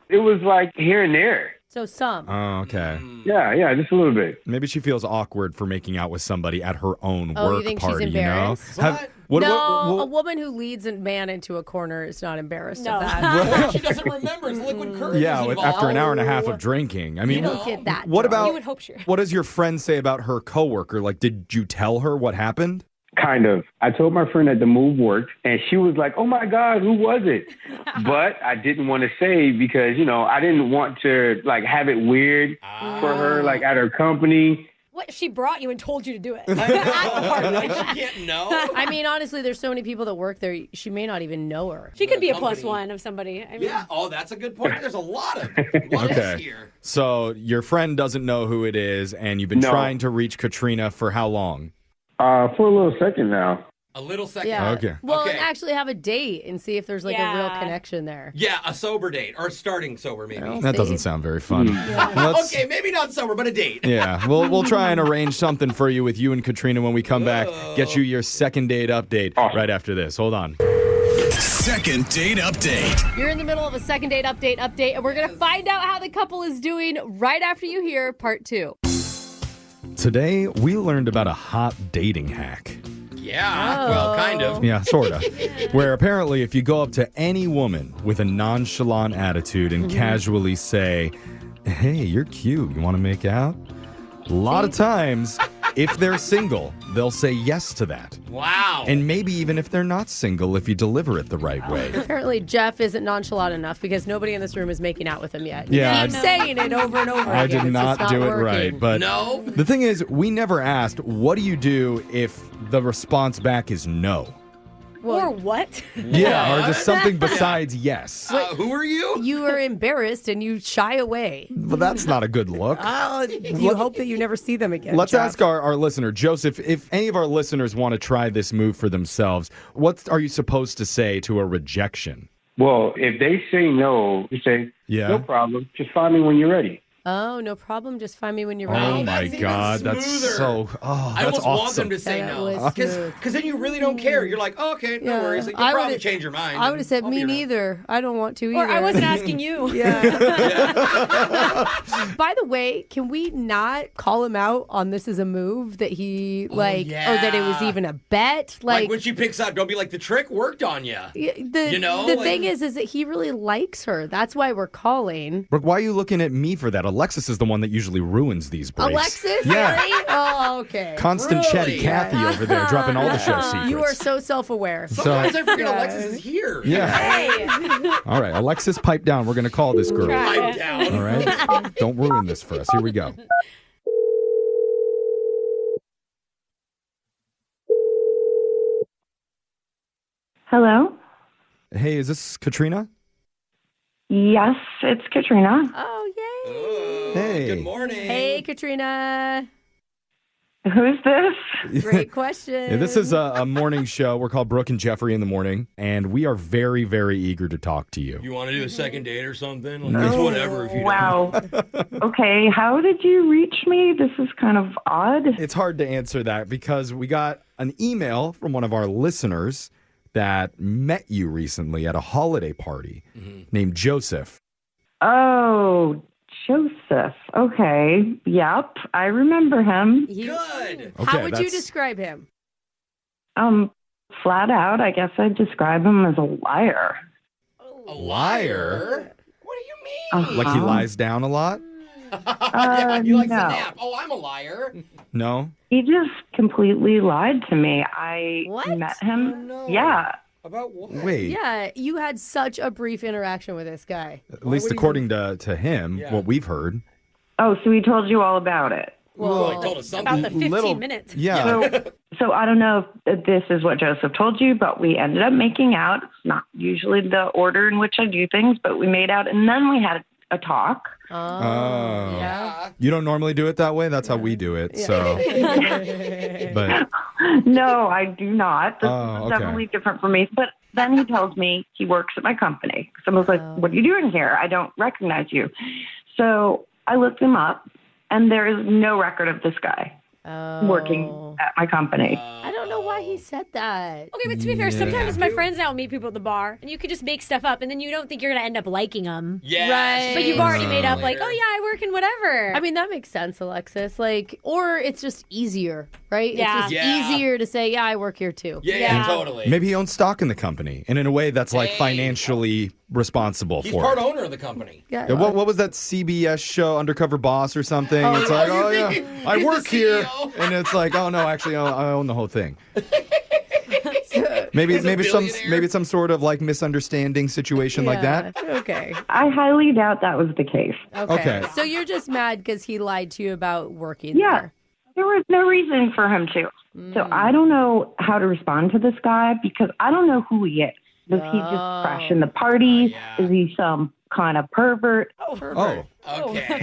It was like here and there. So some. Oh, okay. Yeah, just a little bit. Maybe she feels awkward for making out with somebody at her own Oh, you work think she's party, embarrassed? you know? What, No, a woman who leads a man into a corner is not embarrassed of Or that. she doesn't remember. It's liquid courage. yeah, after an hour and a half of drinking. I mean, You don't get that. what drunk. about You would hope sure. what does your friend say about her coworker? Like, did you tell her what happened? Kind of. I told my friend that the move worked, and she was like, oh, my God, who was it? But I didn't want to say because, I didn't want to, like, have it weird for her, like, at her company. What? She brought you and told you to do it. You can't know. I mean, honestly, there's so many people that work there. She may not even know her. She could be a Company. plus one of somebody. I mean, Yeah. Oh, that's a good point. There's a lot of Okay. here. So your friend doesn't know who it is, and you've been No. trying to reach Katrina for how long? For a little second now. A little second. Yeah. Okay. Well, Okay. and actually have a date and see if there's like a real Yeah. connection there. Yeah, a sober date or starting sober maybe. Well, That see? doesn't sound very fun. Let's- Okay, maybe not sober, but a date. Yeah, we'll try and arrange something for you with you and Katrina when we come back. Get you your second date update right after this. Hold on. Second date update. You're in the middle of a second date update, and we're going to find out how the couple is doing right after you hear part 2. Today, we learned about a hot dating hack. Yeah, well, kind of. Yeah, sort of. Where apparently, if you go up to any woman with a nonchalant attitude and casually say, hey, you're cute, you want to make out? A lot of times, if they're single, they'll say yes to that. Wow. And maybe even if they're not single, if you deliver it the right way. Apparently, Jeff isn't nonchalant enough because nobody in this room is making out with him yet. Yeah, Keep saying it over and over I again. did It's just not do it working. right. But No. the thing is, we never asked, what do you do if the response back is no? or what? Yeah, or just something besides yes. Who are you? You are embarrassed and you shy away. Well, that's not a good look. You hope that you never see them again. Let's Jeff. ask our listener, Joseph, if any of our listeners want to try this move for themselves, what are you supposed to say to a rejection? Well, if they say no, you say, no problem. Just find me when you're ready. Oh, no problem. Just find me when you're ready. Oh, my God. That's so, I that's almost want them awesome. to say That no. was smooth. Because then you really don't care. You're like, oh, okay, no worries. Like, you'll probably change your mind. I would have said, me neither. I don't want to either. Or I wasn't asking you. By the way, can we not call him out on this as a move that he, or that it was even a bet? Like when she picks up, don't be like, the trick worked on you. The thing is that he really likes her. That's why we're calling. Brooke, why are you looking at me for that? Alexis is the one that usually ruins these breaks. Alexis? Yeah. Really? Oh, okay. Constant chatty Kathy over there dropping all the show secrets. You are so self-aware. Sometimes I forget Alexis is here. Yeah. All right, Alexis, pipe down. We're going to call this girl. Pipe down. All right? Don't ruin this for us. Here we go. Hello? Hey, is this Katrina? Yes, it's Katrina. Oh, yay. Hey. Good morning. Hey, Katrina. Who's this? Great question. Yeah, this is a morning show. We're called Brooke and Jeffrey in the Morning, and we are very, very eager to talk to you. You want to do a second date or something? Like, it's whatever if you Wow. Okay, how did you reach me? This is kind of odd. It's hard to answer that because we got an email from one of our listeners that met you recently at a holiday party named Joseph. Oh, Joseph. Okay. Yep, I remember him. Good. How would you describe him? Flat out, I guess I'd describe him as a liar. A liar? What do you Like he lies down a lot? Yeah, he likes no. to nap. Oh, I'm a liar. No? He just completely lied to me. I met him. Yeah. About what? Wait. Yeah, you had such a brief interaction with this guy. At least according to him, what we've heard. Oh, so he told you all about it. Well, he told us something. About the 15 minutes. Yeah. So I don't know if this is what Joseph told you, but we ended up making out. It's not usually the order in which I do things, but we made out, and then we had a talk. Oh. Yeah. You don't normally do it that way? That's how we do it. So, but No, I do not. This Oh, is okay. definitely different for me. But then he tells me he works at my company. So I was like, what are you doing here? I don't recognize you. So I looked him up, and there is no record of this guy working at my company. I don't know why he said that. Okay, but to be fair, sometimes my friends now meet people at the bar, and you could just make stuff up, and then you don't think you're going to end up liking them. Yeah. Right. But you've already made up, like, oh, yeah, I work in whatever. I mean, that makes sense, Alexis. Like, or it's just easier, right? Yeah. It's just easier to say, yeah, I work here too. Yeah, totally. maybe he owns stock in the company, and in a way that's like financially responsible He's for part it. owner of the company. Yeah, what was that CBS show, Undercover Boss or something? Oh, It's yeah. like, Oh, oh, you're yeah, thinking I he's work the here. CEO. And it's like, oh, no, actually, I own the whole thing. Maybe it's some sort of like misunderstanding situation like that. Okay. I highly doubt that was the case. Okay. So you're just mad because he lied to you about working Yeah. there. There was no reason for him to. So I don't know how to respond to this guy because I don't know who he is. Does he just crashing the party? Is he some kind of pervert? Oh. Okay.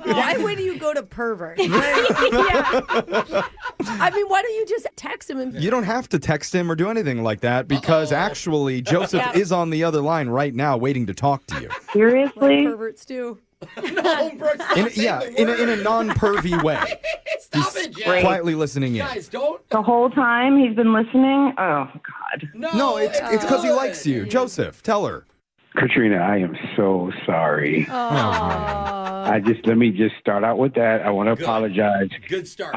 Why would you go to pervert? I mean, why don't you just text him? And You don't have to text him or do anything like that because actually Joseph is on the other line right now waiting to talk to you. Seriously? perverts do. No, Brooke, stop In saying the a word. non-pervy way. Stop He's it, Jay. quietly listening in. Guys, don't. The whole time he's been listening? Oh, God. No, it's because he likes you. Joseph, tell her. Katrina, I am so sorry. Let me just start out with that. I want to apologize. Good start.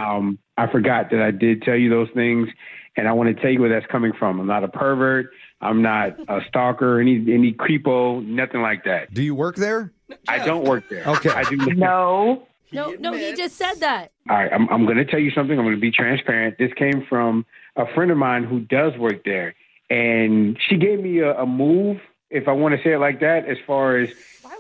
I forgot that I did tell you those things, and I want to tell you where that's coming from. I'm not a pervert. I'm not a stalker, any creepo, nothing like that. Do you work there? I don't work there. Okay. I do. No. No, he just said that. All right, I'm going to tell you something. I'm going to be transparent. This came from a friend of mine who does work there, and she gave me a move, if I want to say it like that, as far as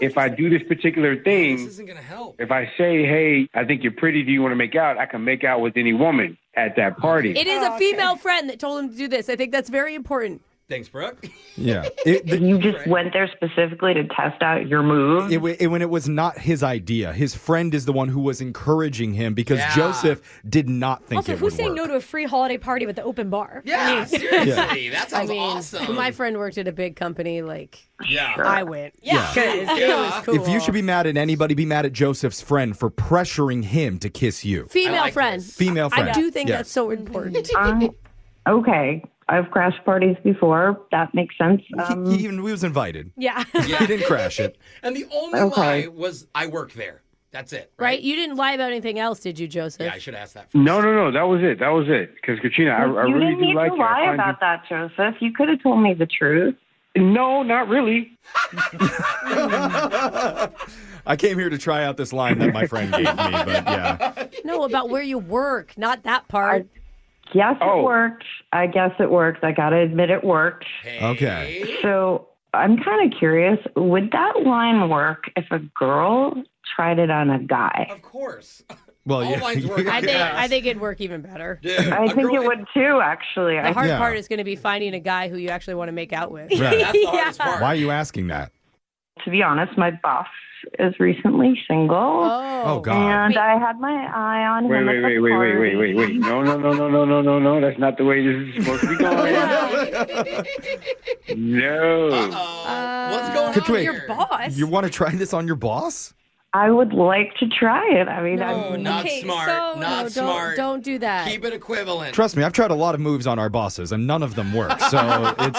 if I do this particular thing. This isn't going to help. If I say, hey, I think you're pretty, do you want to make out? I can make out with any woman at that party. It is a female friend that told him to do this. I think that's very important. Thanks, Brooke. Yeah. You just went there specifically to test out your move? When it was not his idea. His friend is the one who was encouraging him because Joseph did not think Also, it who's would saying work. no to a free holiday party with the open bar? Yeah, seriously. That sounds awesome. My friend worked at a big company. Yeah. I went. Yeah. It was cool. If you should be mad at anybody, be mad at Joseph's friend for pressuring him to kiss you. Female friend. Female friend. I do think Yes. that's so important. Okay. I've crashed parties before. That makes sense. He was invited. Yeah. He didn't crash it. And the only Okay. lie was I work there. That's it. Right? You didn't lie about anything else, did you, Joseph? Yeah, I should ask that first. No, that was it. That was it. Because, Katrina, I you really didn't do need like to you. I lie find about that, Joseph. You could have told me the truth. No, not really. I came here to try out this line that my friend gave me, but yeah. No, about where you work, not that part. Yes, it worked. I guess it worked. I got to admit it worked. Okay. So I'm kind of curious. Would that line work if a girl tried it on a guy? Of course. Well, All lines work. I think it'd work even better. I think it would too, actually. The hard part is going to be finding a guy who you actually want to make out with. Right. That's the hardest part. Why are you asking that? To be honest, my boss is recently single. Oh, God. And I had my eye on him. Wait. No. That's not the way this is supposed to be going. No. What's going on Wait, here? Boss? You want to try this on your boss? I would like to try it. I mean, No, not Okay, smart. so- not no, smart. Don't do that. Keep it equivalent. Trust me, I've tried a lot of moves on our bosses, and none of them work. So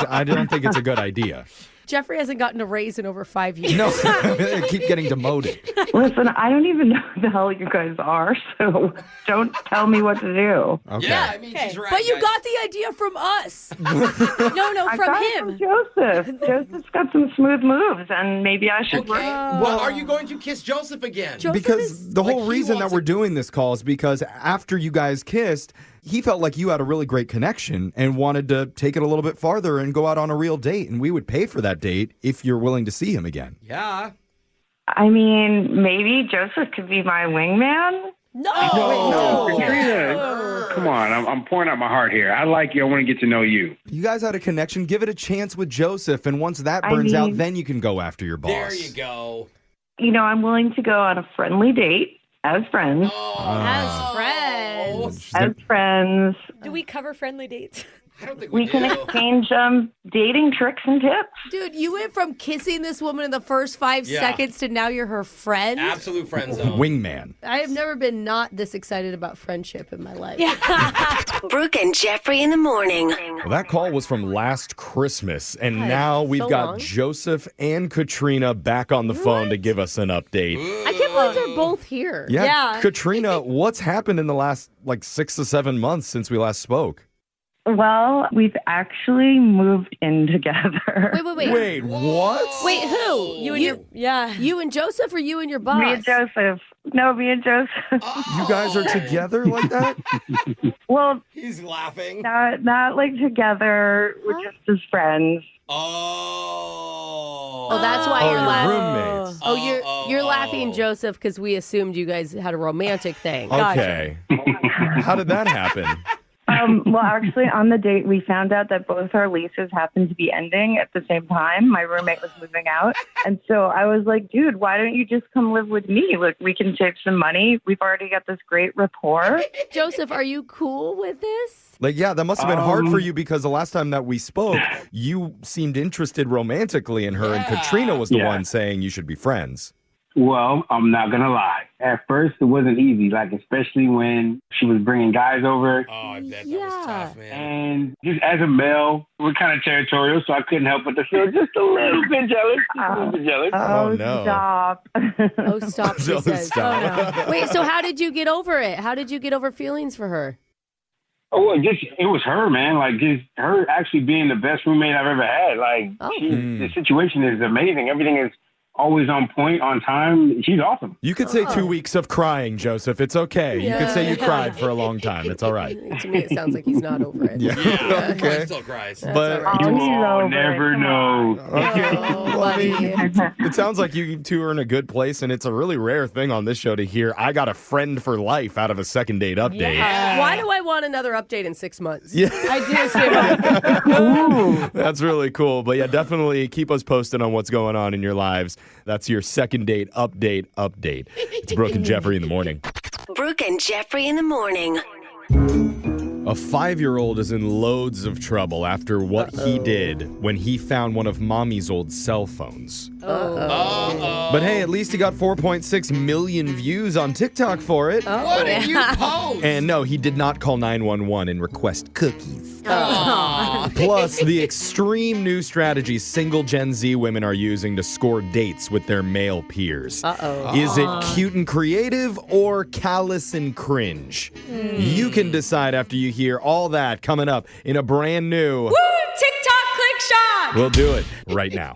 I don't think it's a good idea. Jeffrey hasn't gotten a raise in over 5 years. No, they keep getting demoted. Listen, I don't even know who the hell you guys are, so don't tell me what to do. Okay. Yeah, I mean, she's right. But you guys. got the idea from us. No, I from got it him. from Joseph. Joseph's got some smooth moves, and maybe I should Okay. work. Well, are you going to kiss Joseph again? Because the whole Like, he reason that wants we're doing this call is because after you guys kissed, he felt like you had a really great connection and wanted to take it a little bit farther and go out on a real date. And we would pay for that date if you're willing to see him again. Yeah. I mean, maybe Joseph could be my wingman. No, Katrina. Come on, I'm pouring out my heart here. I like you. I want to get to know you. You guys had a connection. Give it a chance with Joseph. And once that I burns out, mean- then you can go after your boss. There you go. You know, I'm willing to go on a friendly date as friends. As friends. As friends. Do we cover friendly dates? I don't think We can exchange dating tricks and tips. Dude, you went from kissing this woman in the first 5 Yeah. seconds to now you're her friend. Absolute friend zone. Wingman. I have never been not this excited about friendship in my life. Brooke and Jeffrey in the morning. Well, that call was from last Christmas. And now we've so got long. Joseph and Katrina back on the phone to give us an update. I can't believe they're both here. Yeah. Katrina, what's happened in the last 6 to 7 months since we last spoke? Well, we've actually moved in together. Wait. Wait, what? Wait, who? You and your You and Joseph or you and your boss? Me and Joseph. No, me and Joseph. You guys are together like that? Well, he's laughing. Not like together. We're just as friends. Oh, that's why you're you're laughing. roommates. You're laughing, Joseph, because we assumed you guys had a romantic thing. Okay. How did that happen? Well, actually, on the date, we found out that both our leases happened to be ending at the same time. My roommate was moving out. And so I was like, dude, why don't you just come live with me? Look, we can save some money. We've already got this great rapport. Joseph, are you cool with this? Yeah, that must have been hard for you because the last time that we spoke, you seemed interested romantically in her, and Katrina was the one saying you should be friends. Well, I'm not going to lie. At first, it wasn't easy, especially when she was bringing guys over. Oh, I bet that was tough, man. And just as a male, we're kind of territorial, so I couldn't help but to feel just a little bit jealous. Oh, no. Stop. Oh, stop, she Oh, says. stop. Oh, no. Wait, so how did you get over it? How did you get over feelings for her? Oh, well, it was her, man. Just her actually being the best roommate I've ever had. The situation is amazing. Everything is always on point, on time. She's awesome. You could say 2 weeks of crying, Joseph. It's okay. You could say you cried for a long time. It's all right. To me, it sounds like he's not over it. Yeah. He Okay. still cries. But You all never know. It sounds like you two are in a good place, and it's a really rare thing on this show to hear, I got a friend for life out of a second date update. Why do I want another update in 6 months? Yeah. I do. That's really cool. But yeah, definitely keep us posted on what's going on in your lives. That's your second date update. It's Brooke and Jeffrey in the morning. Brooke and Jeffrey in the morning. A 5-year-old is in loads of trouble after what he did when he found one of mommy's old cell phones. But hey, at least he got 4.6 million views on TikTok for it. What did you post? And no, he did not call 911 and request cookies. Plus, the extreme new strategy single Gen Z women are using to score dates with their male peers. Is it cute and creative or callous and cringe? You can decide after you hear all that coming up in a brand new Woo! TikTok Click Shot! We'll do it right now.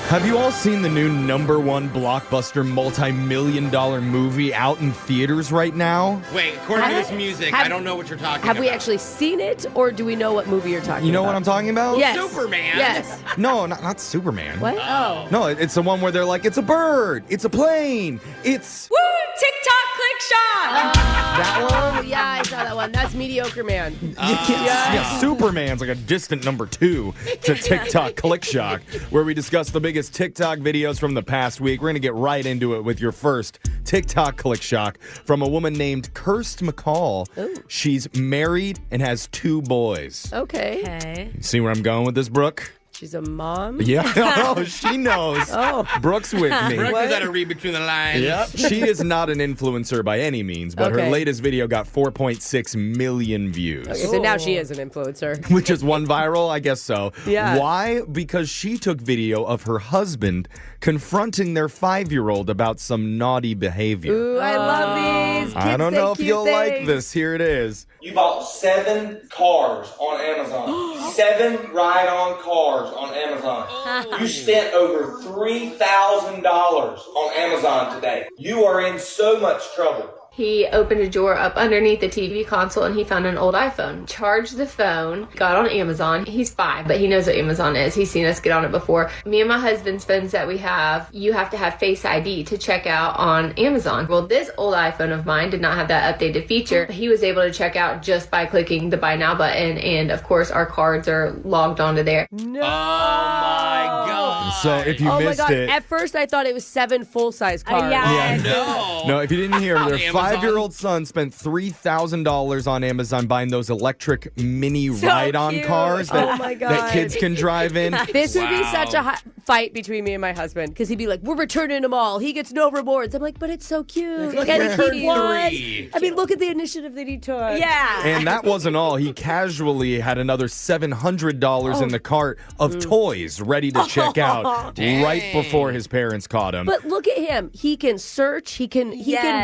Have you all seen the new #1 blockbuster multi-million-dollar movie out in theaters right now? Wait, according to this music, I don't know what you're talking about. Have we actually seen it, or do we know what movie you're talking about? You know what I'm talking about? Yes. Superman. Yes. No, not Superman. What? Oh. No, it's the one where they're like, it's a bird, it's a plane, it's... Woo! TikTok Click Shot! That one? Yeah, I saw that one. That's Mediocre Man. Yeah, Superman's like a distant number 2 to TikTok Click Shock, where we discuss the biggest TikTok videos from the past week. We're going to get right into it with your first TikTok Click Shock from a woman named Kirst McCall. Ooh. She's married and has 2 boys. Okay. See where I'm going with this, Brooke? She's a mom? Yeah, oh, she knows. Oh. Brooke's with me. Brooke knows how to read between the lines. Yep. She is not an influencer by any means, but her latest video got 4.6 million views. Okay, so now she is an influencer. Which is one viral? I guess so. Yeah. Why? Because she took video of her husband confronting their 5-year-old about some naughty behavior. Ooh, I love these. I don't know if you'll like this. Here it is. You bought 7 cars on Amazon. 7 ride-on cars on Amazon. You spent over $3,000 on Amazon today. You are in so much trouble. He opened a drawer up underneath the TV console and he found an old iPhone. Charged the phone, got on Amazon. He's 5, but he knows what Amazon is. He's seen us get on it before. Me and my husband's phones that we have, you have to have Face ID to check out on Amazon. Well, this old iPhone of mine did not have that updated feature. He was able to check out just by clicking the Buy Now button, and of course our cards are logged onto there. No! Oh my God. So if you missed it. At first I thought it was 7 full-size cars. No, if you didn't hear, their 5-year-old son spent $3,000 on Amazon buying those electric mini ride-on cars that kids can drive in. This would be such a fight between me and my husband, because he'd be like, we're returning them all. He gets no rewards. I'm like, but it's so cute. Look, and he he turned was. 3. I mean, look at the initiative that he took. Yeah. And that wasn't all. He casually had another $700 in the cart of toys ready to check out right before his parents caught him. But look at him. He can search. He can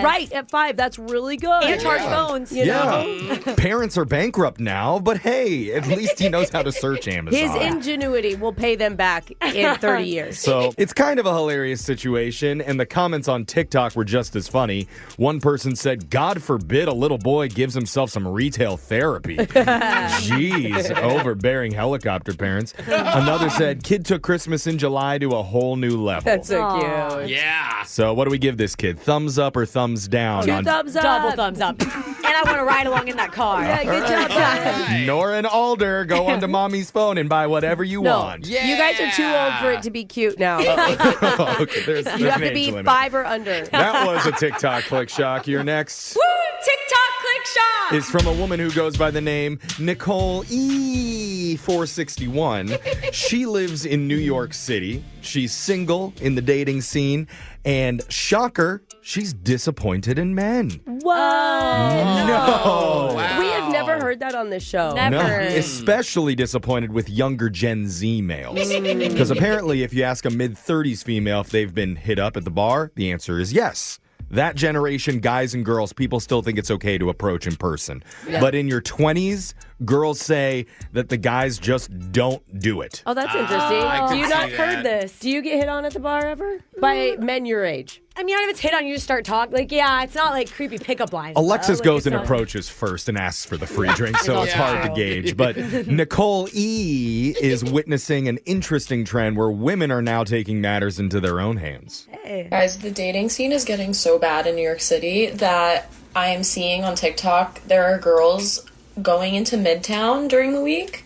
write at 5. That's really good. And charge phones. You know? Parents are bankrupt now, but hey, at least he knows how to search Amazon. His ingenuity will pay them back in 30 years. So it's kind of a hilarious situation, and the comments on TikTok were just as funny. One person said, God forbid a little boy gives himself some retail therapy. Jeez, overbearing helicopter parents. Another said, kid took Christmas in July to a whole new level. That's so cute. Yeah. So what do we give this kid? Thumbs up or thumbs down? 2 thumbs up. Double thumbs up. And I want to ride along in that car. Yeah, good job, guys. Nora and Alder, go onto mommy's phone and buy whatever you want. You guys are too old for it to be cute now. Okay, there's You have an to age be limit. 5 or under. That was a TikTok click shock. You're next. Woo! TikTok click shop. Is from a woman who goes by the name Nicole E461. She lives in New York City. She's single in the dating scene. And shocker, she's disappointed in men. Whoa. No. Wow. We have never heard that on this show. No, especially disappointed with younger Gen Z males. Because apparently if you ask a mid-30s female if they've been hit up at the bar, the answer is yes. That generation, guys and girls, people still think it's okay to approach in person. Yeah. But in your 20s, girls say that the guys just don't do it. Oh, that's interesting. I Do could you see not that. heard this? Do you get hit on at the bar ever? By men your age? I mean, if it's hit on, you just start talking. Like, yeah, it's not like creepy pickup lines. Alexis Like, goes it's and not- approaches first and asks for the free drink, so it's Yeah. hard to gauge. But Nicole E is witnessing an interesting trend where women are now taking matters into their own hands. Guys, the dating scene is getting so bad in New York City that I am seeing on TikTok there are girls going into Midtown during the week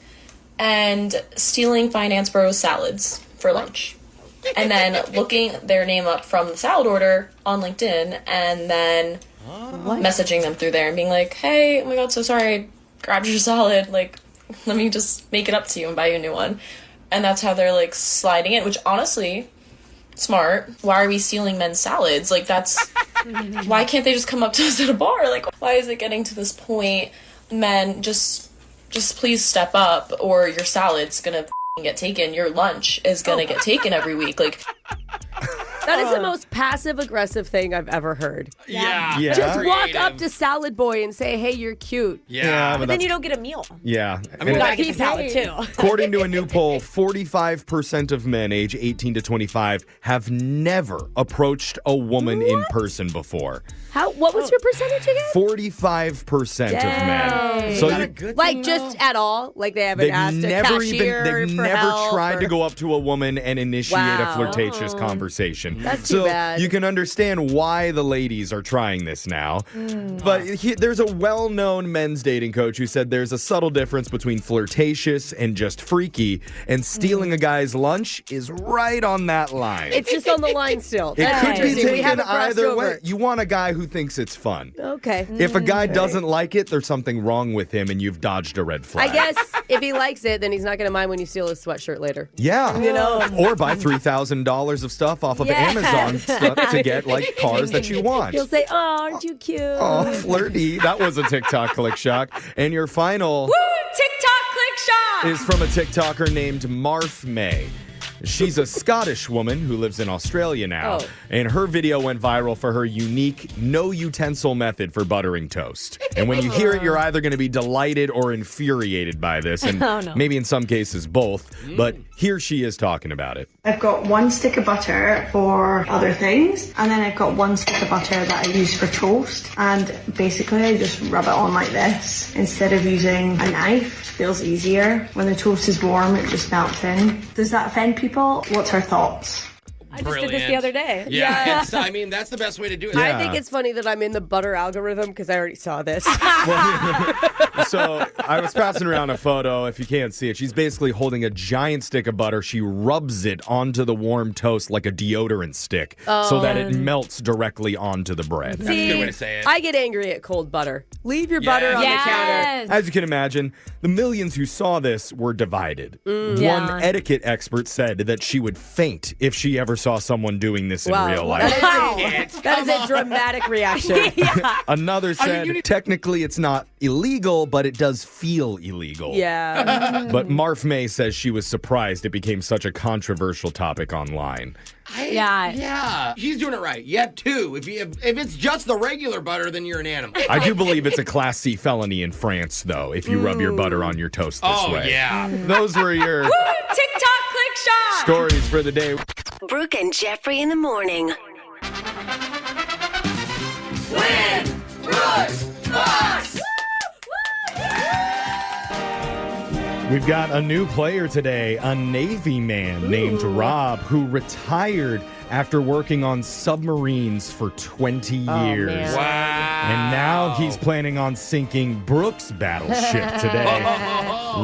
and stealing Finance Bros salads for lunch. And then looking their name up from the salad order on LinkedIn and then messaging them through there and being like, hey, oh my God, so sorry, I grabbed your salad. Like, let me just make it up to you and buy you a new one. And that's how they're like sliding in, which honestly, smart. Why are we stealing men's salads? Like, that's why can't they just come up to us at a bar? Like, why is it getting to this point? Men, just please step up or your salad's gonna get taken. Your lunch is gonna get taken every week. Like, That is the most passive-aggressive thing I've ever heard. Yeah. Just walk up to Salad Boy and say, hey, you're cute. Yeah, but But then that's- you don't get a meal. Yeah. I mean, you gotta get the salad too. According to a new poll, 45% of men age 18 to 25 have never approached a woman in person before. What was your percentage again? 45% of men. So you, Like, just at all? Like, they haven't they've asked a cashier they've for never help tried or- to go up to a woman and initiate a Wow. flirtatious conversation. situation. That's too bad. You can understand why the ladies are trying this now. But there's a well-known men's dating coach who said there's a subtle difference between flirtatious and just freaky, and stealing a guy's lunch is right on that line. It's just on the line still. It That's could be interesting. We taken haven't crossed either over. way. You want a guy who thinks it's fun. Okay. If a guy doesn't like it, there's something wrong with him, and you've dodged a red flag. I guess if he likes it, then he's not going to mind when you steal his sweatshirt later. Yeah. You know? Or buy $3,000 of stuff off of Amazon stuff to get like cars that you want. He'll say, "Oh, aren't you cute?" Oh, flirty. That was a TikTok click shock. And your final TikTok click shot. is from a TikToker named Marf May. She's a Scottish woman who lives in Australia now, and her video went viral for her unique no-utensil method for buttering toast. And when you hear it, you're either going to be delighted or infuriated by this, and maybe in some cases both, but here she is talking about it. I've got one stick of butter for other things, and then I've got one stick of butter that I use for toast, and basically I just rub it on like this instead of using a knife. It feels easier. When the toast is warm, it just melts in. Does that offend people? What's her thoughts? I just did this the other day. Yeah, I mean, that's the best way to do it. I think it's funny that I'm in the butter algorithm because I already saw this. So I was passing around a photo. If you can't see it, she's basically holding a giant stick of butter. She rubs it onto the warm toast like a deodorant stick so that it melts directly onto the bread. See, That's a good way to say it. I get angry at cold butter. Leave your butter on the counter. As you can imagine, the millions who saw this were divided. One etiquette expert said that she would faint if she ever saw someone doing this in real life. That is a dramatic reaction. Another said, technically it's not illegal, but it does feel illegal. Yeah. But Marf May says she was surprised it became such a controversial topic online. Yeah. She's doing it right. You have two. If it's just the regular butter, then you're an animal. I do believe it's a Class C felony in France, though, if you rub your butter on your toast this way. Oh, yeah. Those were your TikTok click shot. stories for the day. Brooke and Jeffrey in the morning. Win Brooks Box! We've got a new player today, a Navy man named Rob, who retired after working on submarines for 20 years. Man. Wow. And now he's planning on sinking Brooke's battleship today.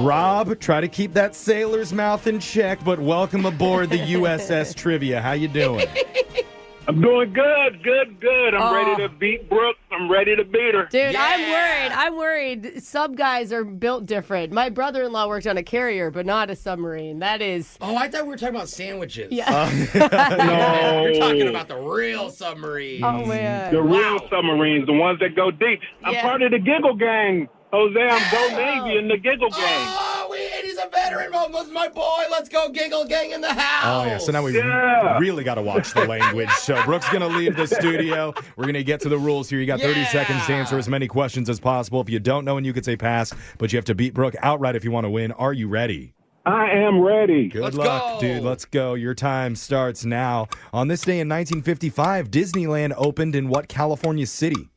Rob, try to keep that sailor's mouth in check, but welcome aboard the USS Trivia. How you doing? I'm doing good. I'm ready to beat Brooke. I'm ready to beat her. Dude, I'm worried. Sub guys are built different. My brother-in-law worked on a carrier, but not a submarine. That is... Oh, I thought we were talking about sandwiches. Yeah. No. You're talking about the real submarine. Oh, man. The real submarines, the ones that go deep. I'm part of the Giggle Gang. Jose, I'm Go Navy in the Giggle Gang. Oh, he's a veteran. Almost my boy. Let's go Giggle Gang in the house. Oh, yeah. So now we really got to watch the language. So Brooke's going to leave the studio. We're going to get to the rules here. You got 30 seconds to answer as many questions as possible. If you don't know, and you could say pass, but you have to beat Brooke outright if you want to win. Are you ready? I am ready. Good luck, dude. Let's go. Your time starts now. On this day in 1955, Disneyland opened in what California city?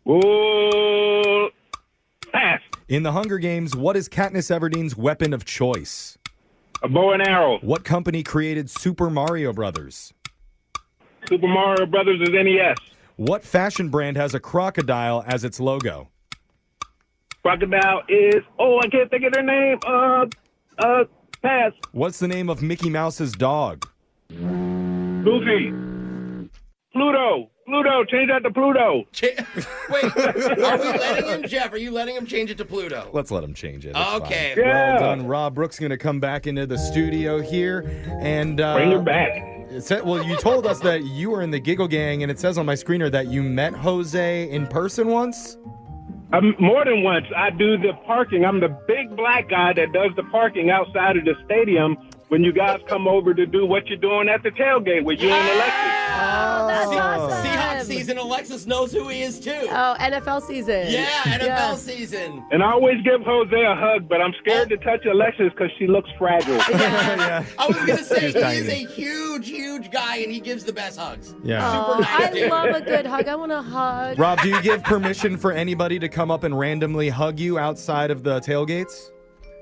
Oh, pass. In the Hunger Games, what is Katniss Everdeen's weapon of choice? A bow and arrow. What company created Super Mario Brothers? Super Mario Brothers is NES. What fashion brand has a crocodile as its logo? Crocodile is, I can't think of their name. Pass. What's the name of Mickey Mouse's dog? Goofy. Pluto, change that to Pluto. Wait, are we letting him, Jeff? Are you letting him change it to Pluto? Let's let him change it. Okay. Fine. Well done, Rob. Brooke's going to come back into the studio here. And bring her back. Well, you told us that you were in the Giggle Gang, and it says on my screener that you met Jose in person once? More than once. I do the parking. I'm the big black guy that does the parking outside of the stadium when you guys come over to do what you're doing at the tailgate with you and Alexis. Oh, that's awesome. Seahawks season. Alexis knows who he is, too. Oh, NFL season. Yeah, NFL season. And I always give Jose a hug, but I'm scared to touch Alexis because she looks fragile. I was going to say, he is a huge guy, and he gives the best hugs. Yeah. Super nice dude. I love a good hug. I want a hug. Rob, do you give permission for anybody to come up and randomly hug you outside of the tailgates?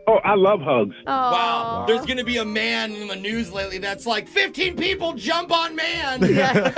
Oh, I love hugs. Wow. There's going to be a man in the news lately that's like, 15 people jump on man. Yeah.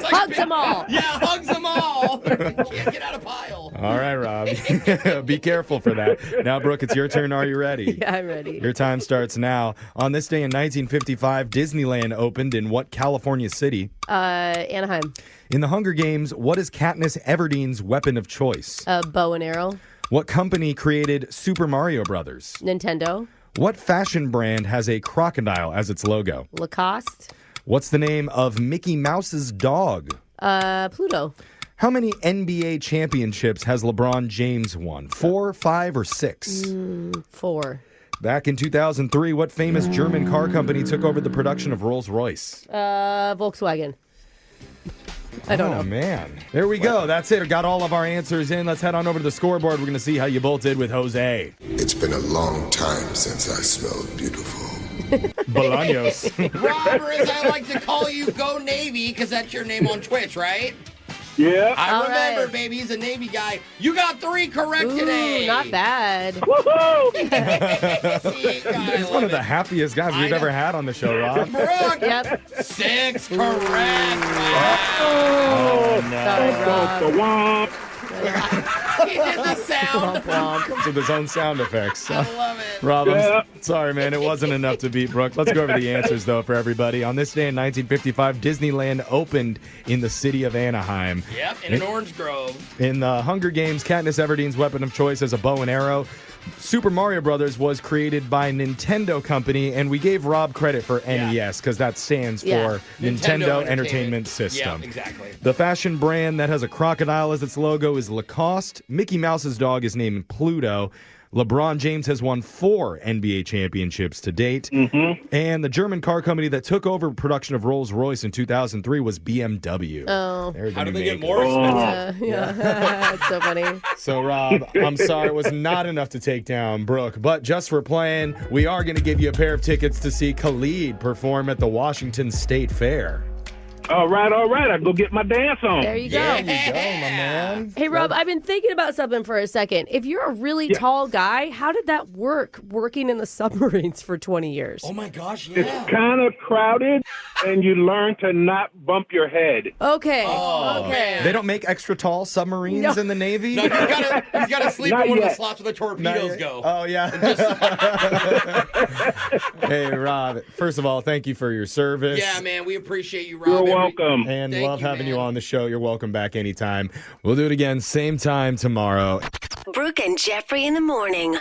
Hugs them all. Yeah, hugs them all. Can't get out of pile. All right, Rob. Be careful for that. Now, Brooke, it's your turn. Are you ready? Yeah, I'm ready. Your time starts now. On this day in 1955, Disneyland opened in what California city? Anaheim. In the Hunger Games, what is Katniss Everdeen's weapon of choice? Bow and arrow. What company created Super Mario Brothers? Nintendo. What fashion brand has a crocodile as its logo? Lacoste. What's the name of Mickey Mouse's dog? Pluto. How many NBA championships has LeBron James won? 4, 5, or 6? 4. Back in 2003, what famous German car company took over the production of Rolls-Royce? Volkswagen. I don't know. Oh, man. There we go. That's it. Got all of our answers in. Let's head on over to the scoreboard. We're going to see how you both did with Jose. It's been a long time since I smelled beautiful. Bolaños. Rob, or as I like to call you, Go Navy, because that's your name on Twitch, right? Yeah. I remember, baby. He's a Navy guy. You got 3 correct today. Not bad. Woohoo! He's one of the happiest guys we've ever had on the show, Rob. Brooke. Yep. 6 correct. Oh, no. The womp. He did the sound. With his own sound effects. I love it. Rob, I'm sorry, man. It wasn't enough to beat Brooke. Let's go over the answers, though, for everybody. On this day in 1955, Disneyland opened in the city of Anaheim. Yep, in an orange grove. In the Hunger Games, Katniss Everdeen's weapon of choice is a bow and arrow. Super Mario Brothers was created by Nintendo Company, and we gave Rob credit for NES because that stands for Nintendo Entertainment System. Yeah, exactly. The fashion brand that has a crocodile as its logo is Lacoste. Mickey Mouse's dog is named Pluto. LeBron James has won 4 NBA championships to date. And the German car company that took over production of Rolls-Royce in 2003 was BMW. Oh. How did they get more expensive? Yeah. That's so funny. So, Rob, I'm sorry it was not enough to take down Brooke, but just for playing, we are going to give you a pair of tickets to see Khalid perform at the Washington State Fair. All right. I'll go get my dance on. There you go. There you go, my man. Hey, Rob, I've been thinking about something for a second. If you're a really tall guy, how did that work working in the submarines for 20 years? Oh, my gosh, yeah. It's kind of crowded, and you learn to not bump your head. Okay. Oh, okay. man. They don't make extra tall submarines in the Navy? No, he's got to sleep in one of the slots where the torpedoes go. Oh, yeah. Hey, Rob, first of all, thank you for your service. Yeah, man, we appreciate you, Rob. You're welcome. And Thank love you, having man. you on the show. You're welcome back anytime. We'll do it again, same time tomorrow. Brooke and Jeffrey in the morning.